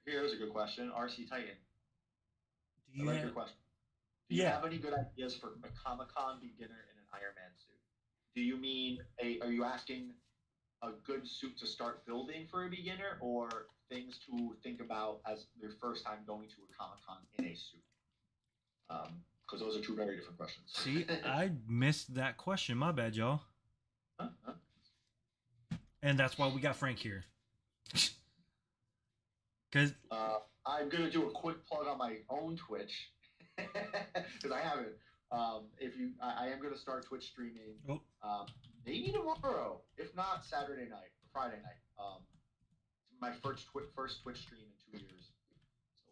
Here's a good question. RC Titan, Do I you like your have? question. Do you Yeah. have any good ideas for a Comic Con beginner in an Iron Man suit? Do you mean a? Are you asking a good suit to start building for a beginner, or things to think about as their first time going to a Comic Con in a suit? Because those are two very different questions. See, I missed that question. My bad, y'all. Huh? Huh? And that's why we got Frank here. Because I'm gonna do a quick plug on my own Twitch because I haven't. If you, I am gonna start Twitch streaming. oh, Maybe tomorrow, if not Saturday night or Friday night. It's my first Twitch stream in 2 years.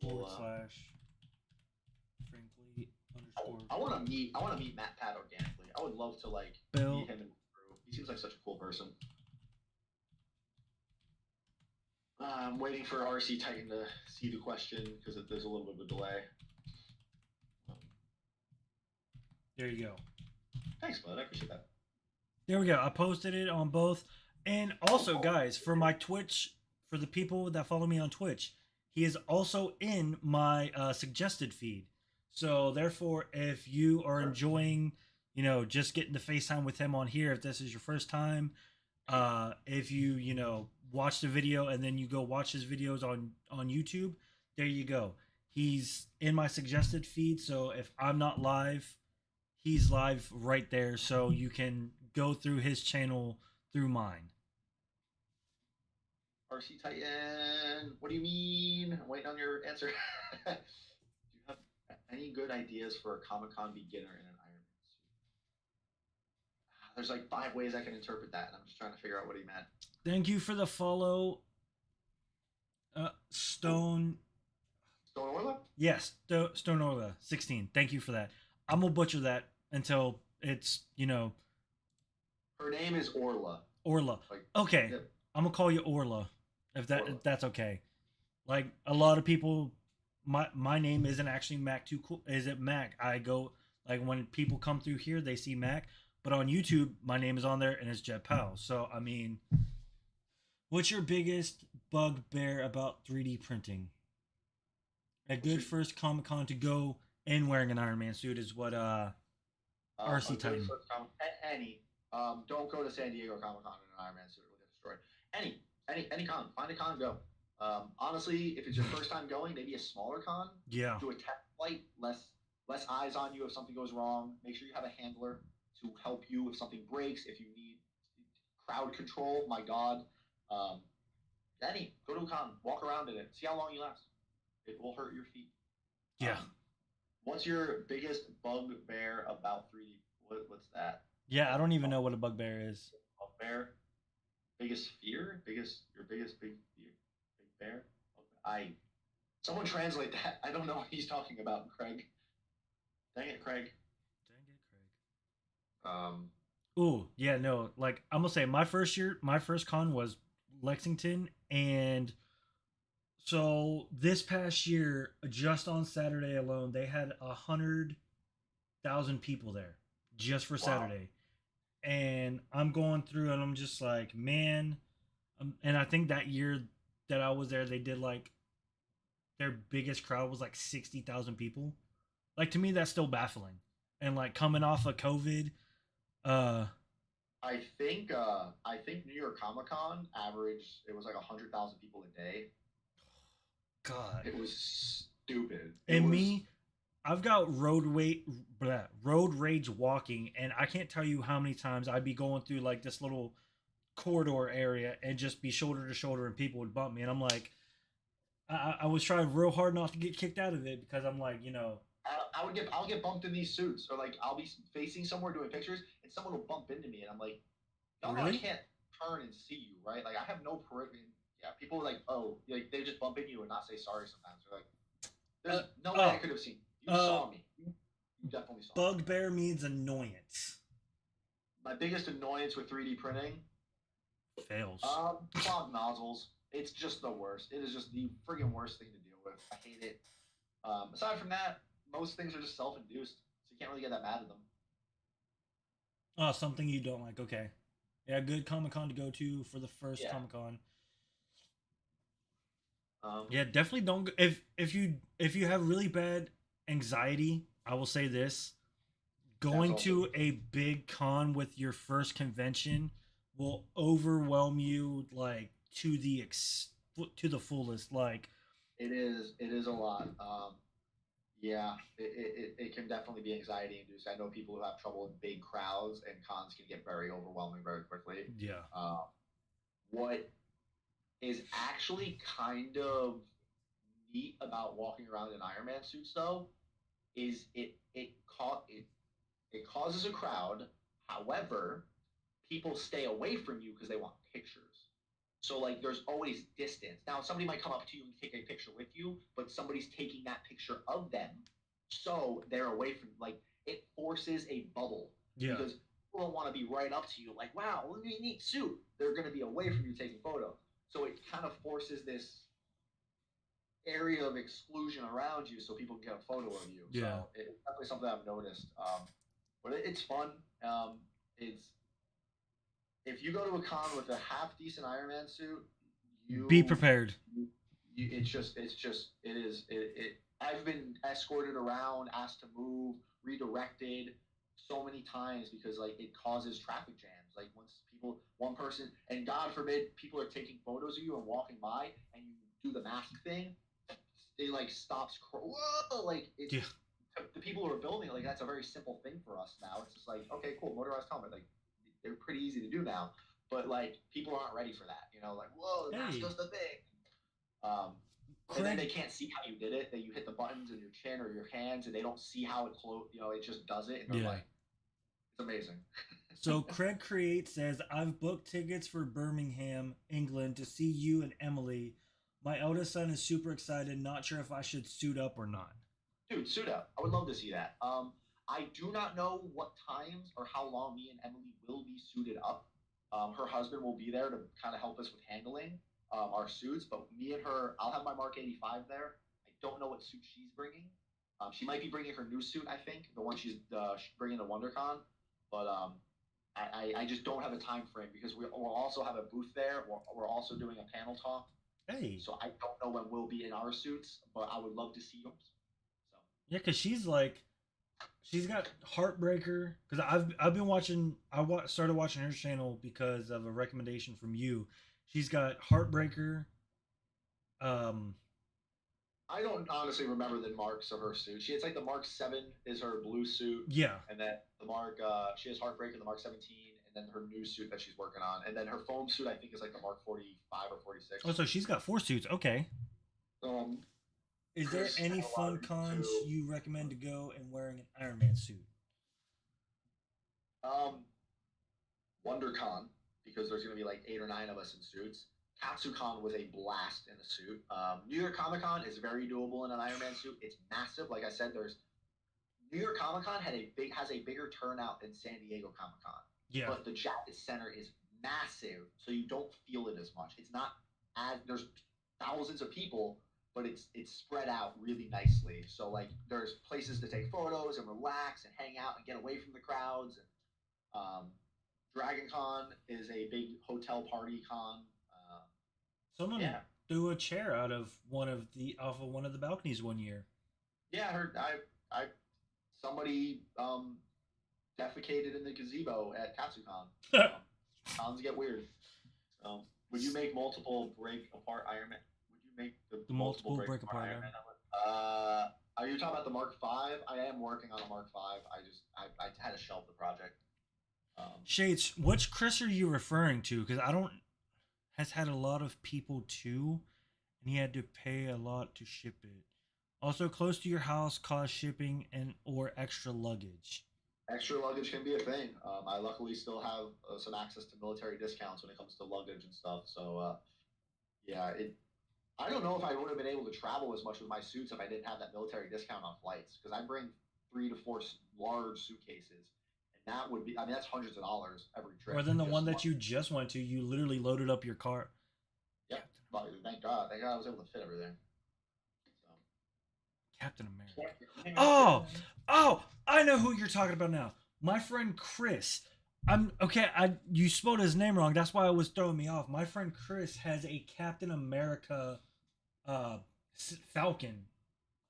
So forward slash Frankly underscore I want to meet Matt Pat organically. I would love to like Bill. meet him in crew. He seems like such a cool person. I'm waiting for RC Titan to see the question because there's a little bit of a delay. There you go. Thanks, bud. I appreciate that. There we go. I posted it on both. And also, guys, for my Twitch, for the people that follow me on Twitch, he is also in my suggested feed. So, therefore, if you are enjoying, just getting to FaceTime with him on here, if this is your first time, if you, watch the video and then you go watch his videos on YouTube, there you go. He's in my suggested feed. So, if I'm not live, he's live right there, so you can go through his channel through mine. RC Titan, what do you mean? I'm waiting on your answer. Do you have any good ideas for a Comic Con beginner in an Iron Man suit? There's like 5 ways I can interpret that, and I'm just trying to figure out what he meant. Thank you for the follow, Stone. Stone Orla? Yes, Stone Orla 16. Thank you for that. I'm gonna butcher that until it's Her name is Orla. Orla. Like, Okay, yeah, I'm gonna call you Orla, if Orla. that's okay. Like a lot of people, my name isn't actually Mac too cool. Is it Mac? I go like when people come through here, they see Mac, but on YouTube, my name is on there and it's Jet Powell. So I mean, what's your biggest bugbear about 3D printing? A good first Comic Con to go in wearing an Iron Man suit is what RC a good Titan. first any. Don't go to San Diego Comic Con in an Iron Man suit. It'll get destroyed. Any con. Find a con, go. Honestly, if it's your first time going, maybe a smaller con. Yeah. Do a test flight, less eyes on you if something goes wrong. Make sure you have a handler to help you if something breaks. If you need crowd control, my God. Go to a con, walk around in it, see how long you last. It will hurt your feet. Yeah. What's your biggest bugbear about 3D? What's that? Yeah, I don't even know what a bugbear is. Bugbear? Biggest fear? Your biggest big fear? Big bear? Someone translate that. I don't know what he's talking about, Craig. Dang it, Craig. Dang it, Craig. Um, Yeah, no. Like I'm gonna say, my first con was Lexington, and so this past year, just on Saturday alone, they had 100,000 people there just for Wow. Saturday. And I'm going through, and I'm just like, man. And I think that year that I was there, they did like their biggest crowd was like 60,000 people. Like to me, that's still baffling. And like coming off of COVID, uh, I think New York Comic Con averaged it was like 100,000 people a day. God. It was stupid. And me, I've got road rage walking, and I can't tell you how many times I'd be going through like this little corridor area and just be shoulder to shoulder, and people would bump me, and I'm like, I was trying real hard not to get kicked out of it because I'm like, I'll get bumped in these suits, or like I'll be facing somewhere doing pictures, and someone will bump into me, and I'm like, y'all know I really? can't turn and see you, right? Like I have no periphery. Yeah, people are like, oh, like they just bump into you and not say sorry sometimes. They're like, there's no way I could have seen you. You saw me. You definitely saw me. Bugbear means annoyance. My biggest annoyance with 3D printing, Fails. clogged nozzles. It's just the worst. It is just the friggin' worst thing to deal with. I hate it. Aside from that, most things are just self-induced, so you can't really get that mad at them. Oh, something you don't like. Okay. Yeah, good Comic Con to go to for the first Yeah. Comic Con. Um, Yeah, definitely don't. If you have really bad anxiety, I will say this: that's going also to a big con with your first convention will overwhelm you like to the fullest. Like, it is a lot. Yeah, it can definitely be anxiety induced. I know people who have trouble in big crowds, and cons can get very overwhelming very quickly. yeah, Uh, what is actually kind of neat about walking around in Iron Man suits, though, is it causes a crowd. However, people stay away from you because they want pictures. So like there's always distance. Now somebody might come up to you and take a picture with you, but somebody's taking that picture of them. So they're away from like it forces a bubble yeah, because people don't want to be right up to you like, wow, look at a neat suit. They're gonna be away from you taking photos. So it kind of forces this area of exclusion around you so people can get a photo of you. yeah. So it's definitely something I've noticed. But it's fun. It's if you go to a con with a half decent Iron Man suit, Be you, prepared. it. I've been escorted around, asked to move, redirected so many times because like it causes traffic jams. Like once people, one person, and God forbid, people are taking photos of you and walking by, and you do the mask thing, it like stops. Whoa! Like it. Yeah, The people who are building it, like that's a very simple thing for us now. It's just like, okay, cool, motorized helmet. Like they're pretty easy to do now, but like people aren't ready for that. You know, like whoa, that's hey, just a thing. Um, and then they Craig. can't see how you did it. That you hit the buttons in your chin or your hands, and they don't see how it close. You know, it just does it, and they're Yeah. like, it's amazing. So Craig Create says, I've booked tickets for Birmingham, England to see you and Emily. My eldest son is super excited, not sure if I should suit up or not. Dude, suit up. I would love to see that. I do not know what times or how long me and Emily will be suited up. Her husband will be there to kind of help us with handling our suits, but me and her, I'll have my Mark 85 there. I don't know what suit she's bringing. She might be bringing her new suit, I think, the one she's bringing to WonderCon. But I just don't have a time frame because we'll also have a booth there. We're also doing a panel talk. Hey. So I don't know when we'll be in our suits, but I would love to see yours. So. Yeah, because she's like, she's got Heartbreaker. Because I've been watching, started watching her channel because of a recommendation from you. She's got Heartbreaker. Um, I don't honestly remember the marks of her suit. She has like the Mark 7 is her blue suit, yeah. and then the Mark she has Heartbreaker, the Mark 17, and then her new suit that she's working on, and then her foam suit I think is like the Mark 45 or 46. Oh, so she's got 4 suits. Okay. Um, Is there Chris any had a lot fun of cons too. you recommend to go and wearing an Iron Man suit? Um, WonderCon because there's going to be like 8 or 9 of us in suits. KatsuCon was a blast in a suit. New York Comic Con is very doable in an Iron Man suit. It's massive. Like I said, there's New York Comic Con has a bigger turnout than San Diego Comic Con, Yeah. but the Javits Center is massive, so you don't feel it as much. It's not as there's thousands of people, but it's spread out really nicely. So like there's places to take photos and relax and hang out and get away from the crowds. And Dragon Con is a big hotel party con. Someone Yeah, threw a chair off of one of the balconies one year. yeah. I heard I somebody defecated in the gazebo at KatsuCon. The Cons get weird. Would you make multiple break apart Iron Man? Would you make the multiple multiple break break apart apart Iron Iron. Man? Are you talking about the Mark V? I am working on a Mark V. I had to shelve the project. Shades, which Chris are you referring to? Because I don't has had a lot of people too, and he had to pay a lot to ship it. Also, close to your house cost shipping and or extra luggage. Extra luggage can be a thing. I luckily still have some access to military discounts when it comes to luggage and stuff. So yeah, I don't know if I would have been able to travel as much with my suits if I didn't have that military discount on flights because I bring 3 to 4 large suitcases, and that would be I mean that's hundreds of dollars every Or trip. then the one Just that you just went to, you literally loaded up your car. yep. But thank God I was able to fit everything. So Captain America. Captain Oh, America. oh, I know who you're talking about now. My friend Chris. I'm okay. You spelled his name wrong. That's why it was throwing me off. My friend Chris has a Captain America uh, Falcon,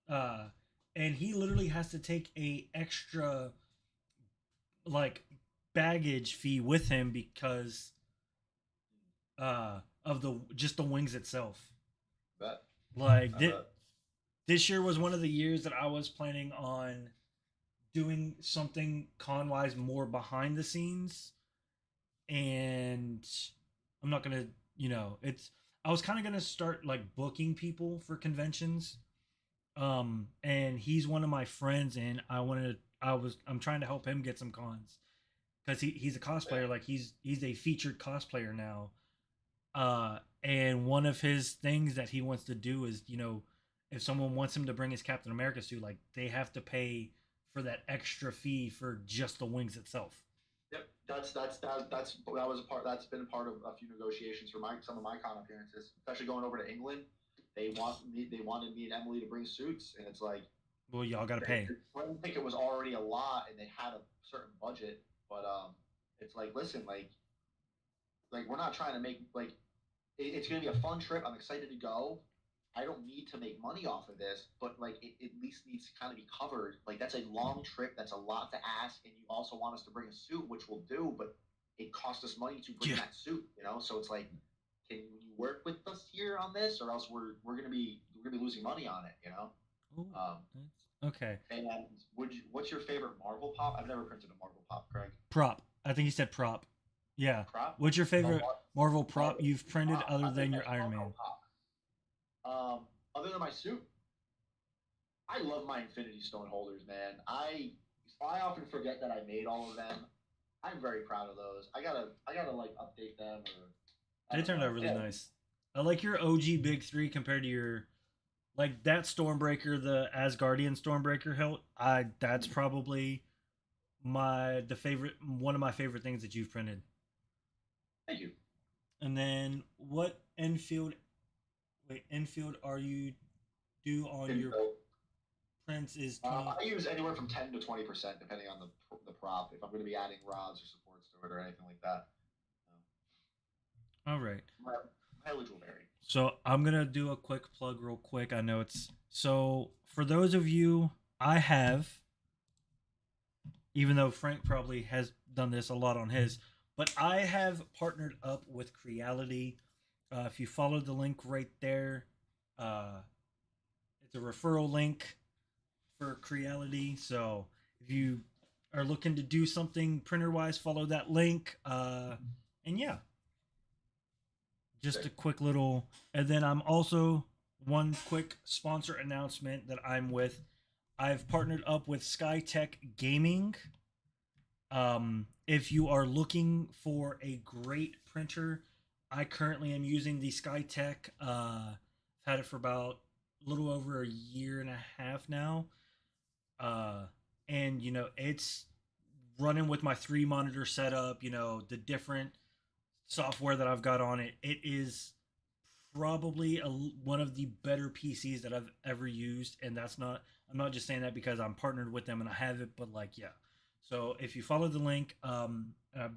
uh, and he literally has to take a extra like baggage fee with him because of the just the wings itself. Bet. Like I bet. this year was one of the years that I was planning on doing something con wise more behind the scenes, and I'm not gonna, it's. I was kind of gonna start like booking people for conventions, and he's one of my friends, and I'm trying to help him get some cons because he's a cosplayer, like he's a featured cosplayer now, and one of his things that he wants to do is, if someone wants him to bring his Captain America suit, like they have to pay for that extra fee for just the wings itself. Yep, that was a part. That's been part of a few negotiations for some of my con appearances, especially going over to England. They wanted me and Emily to bring suits, and it's like Well, y'all got to they, pay. I don't think it was already a lot, and they had a certain budget. But it's like, listen, like we're not trying to make it's going to be a fun trip. I'm excited to go. I don't need to make money off of this, but like it at least needs to kind of be covered. Like that's a long trip. That's a lot to ask, and you also want us to bring a suit, which we'll do, but it costs us money to bring Yeah. that suit. So it's like, can you work with us here on this, or else we're gonna be losing money on it. Ooh, Um, okay. and what's your favorite Marvel pop? I've never printed a Marvel pop, Craig. Prop. I think you said prop. Yeah. Prop? What's your Oh, favorite Marvel prop Marvel you've printed pop. other I think than your that's Iron Funko Man? Pop. Other than my suit, I love my Infinity Stone holders, man. I often forget that I made all of them. I'm very proud of those. I gotta like update them or I They don't turned out know. really Yeah, nice. I like your OG Big Three compared to your like that Stormbreaker, the Asgardian Stormbreaker hilt. That's probably the favorite, one of my favorite things that you've printed. thank you. And then what Enfield are you do on And your so, prints is 20. I use anywhere from 10 to 20% depending on the prop. If I'm going to be adding rods or supports to it or anything like that, All right. my mileage will vary. So I'm gonna do a quick plug real quick. I know it's so for those of you I have, even though Frank probably has done this a lot on his, but I have partnered up with Creality. If you follow the link right there, uh, it's a referral link for Creality. So if you are looking to do something printer wise, follow that link. And yeah, just a quick little. And then I'm also one quick sponsor announcement that I'm with. I've partnered up with SkyTech Gaming. If you are looking for a great printer, I currently am using the SkyTech. I've had it for about a little over a year and a half now. Uh, and it's running with my 3 monitor setup. The different software that I've got on it. It is probably one of the better PCs that I've ever used, and that's not. I'm not just saying that because I'm partnered with them and I have it, but like yeah. So if you follow the link, I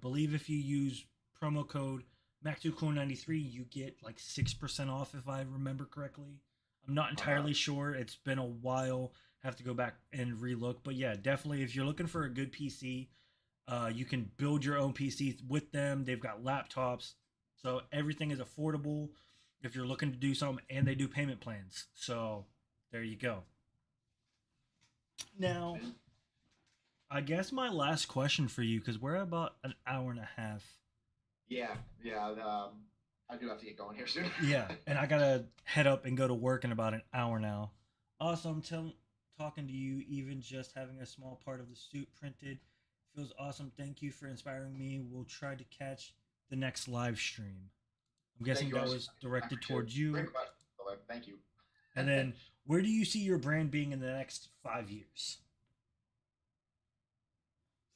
believe if you use promo code Mac2Cool93, you get like 6% off if I remember correctly. I'm not entirely sure. It's been a while. Have to go back and relook, but yeah, definitely if you're looking for a good PC, you can build your own PC with them. They've got laptops, so everything is affordable if you're looking to do something, and they do payment plans. So there you go. Now, I guess my last question for you, because we're about an hour and a half. Yeah, yeah. I do have to get going here soon. Yeah, and I gotta head up and go to work in about an hour now. Awesome, talking to you. Even just having a small part of the suit printed feels awesome. Thank you for inspiring me. We'll try to catch the next live stream. I'm guessing that was directed towards you. Great question. Thank you. And then, where do you see your brand being in the next 5 years?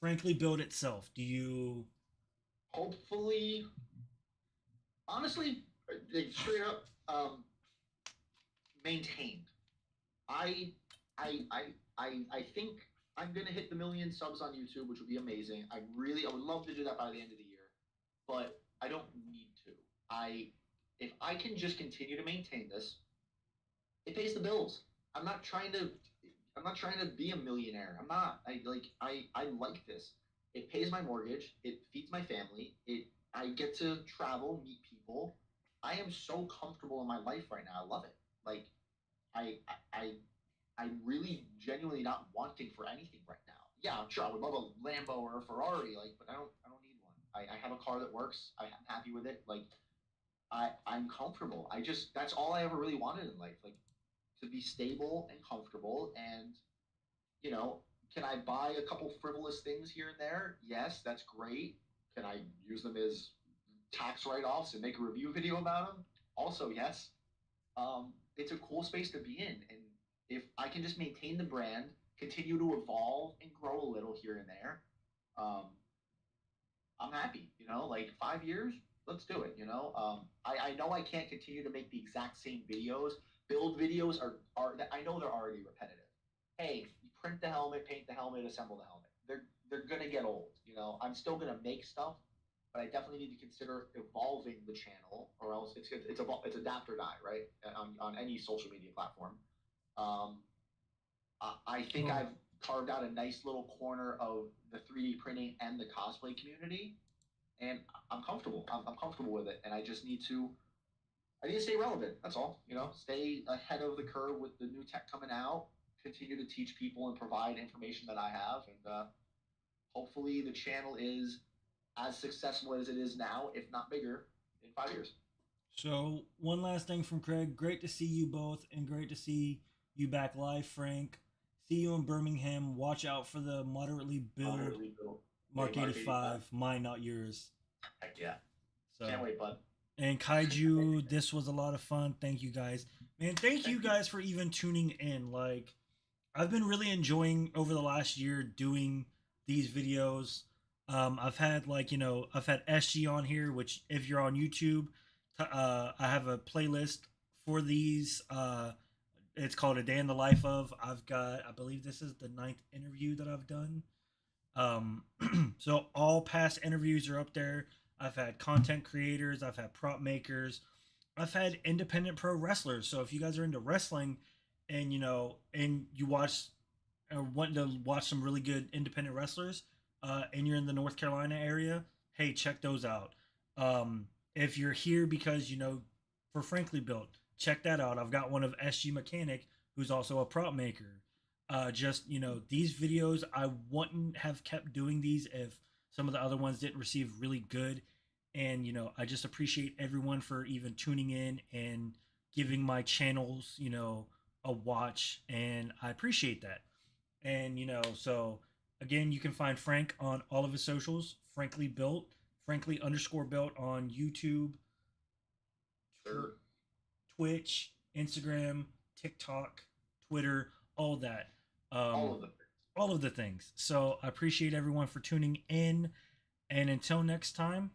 Frankly, build itself. Do you? Hopefully, honestly, straight up, maintained. I I think I'm gonna hit the million subs on YouTube, which would be amazing. I would love to do that by the end of the year, but I don't need to. I If I can just continue to maintain this, it pays the bills. I'm not trying to I'm not trying to be a millionaire. I'm not. I like this. It pays my mortgage, it feeds my family, I get to travel, meet people. I am so comfortable in my life right now. I love it. Like I I'm really genuinely not wanting for anything right now. Yeah, I'm sure I would love a Lambo or a Ferrari, like, but I don't need one. I have a car that works. I'm happy with it. Like I'm comfortable. That's all I ever really wanted in life. Like to be stable and comfortable. And, you know, can I buy a couple frivolous things here and there? Yes, that's great. Can I use them as tax write offs and make a review video about them? Also, yes. It's a cool space to be in. And if I can just maintain the brand, continue to evolve and grow a little here and there, um, I'm happy. Like 5 years, let's do it. I know I can't continue to make the exact same videos. Build videos are I know they're already repetitive. Hey, you print the helmet, paint the helmet, assemble the helmet. They're gonna get old. I'm still gonna make stuff, but I definitely need to consider evolving the channel, or else it's adapt or die, right? On any social media platform. Um, I think Oh, I've carved out a nice little corner of the 3D printing and the cosplay community, and I'm comfortable. I'm comfortable with it, and I need to stay relevant. That's all. Stay ahead of the curve with the new tech coming out. Continue to teach people and provide information that I have, and hopefully the channel is as successful as it is now, if not bigger, in 5 years. so one last thing from Craig. Great to see you both, and great to see you back live, Frank. See you in Birmingham. Watch out for the moderately build Moderately built. Hey, Mark Mark 85. 85, mine, not yours. Heck yeah! Can't So, wait, bud. and Kaiju, this was a lot of fun. Thank you guys. Man, thank you Thank you. guys for even tuning in. Like, I've been really enjoying over the last year doing these videos. I've had I've had SG on here, which if you're on YouTube, I have a playlist for these. It's called A Day in the Life of. I believe this is the ninth interview that I've done. Um, so all past interviews are up there. I've had content creators, I've had prop makers, I've had independent pro wrestlers. So if you guys are into wrestling, and and you watch or want to watch some really good independent wrestlers, and you're in the North Carolina area, hey, check those out. If you're here because for Frankly Built, check that out. I've got one of SG Mechanic, who's also a prop maker. Just these videos, I wouldn't have kept doing these if some of the other ones didn't receive really good. And I just appreciate everyone for even tuning in and giving my channels a watch, and I appreciate that. And so again, you can find Frank on all of his socials, Frankly Built, Frankly underscore built on YouTube, Tw- Sure. Twitch, Instagram, TikTok, Twitter, all that. All Um, of them. all of the things. So I appreciate everyone for tuning in. And until next time,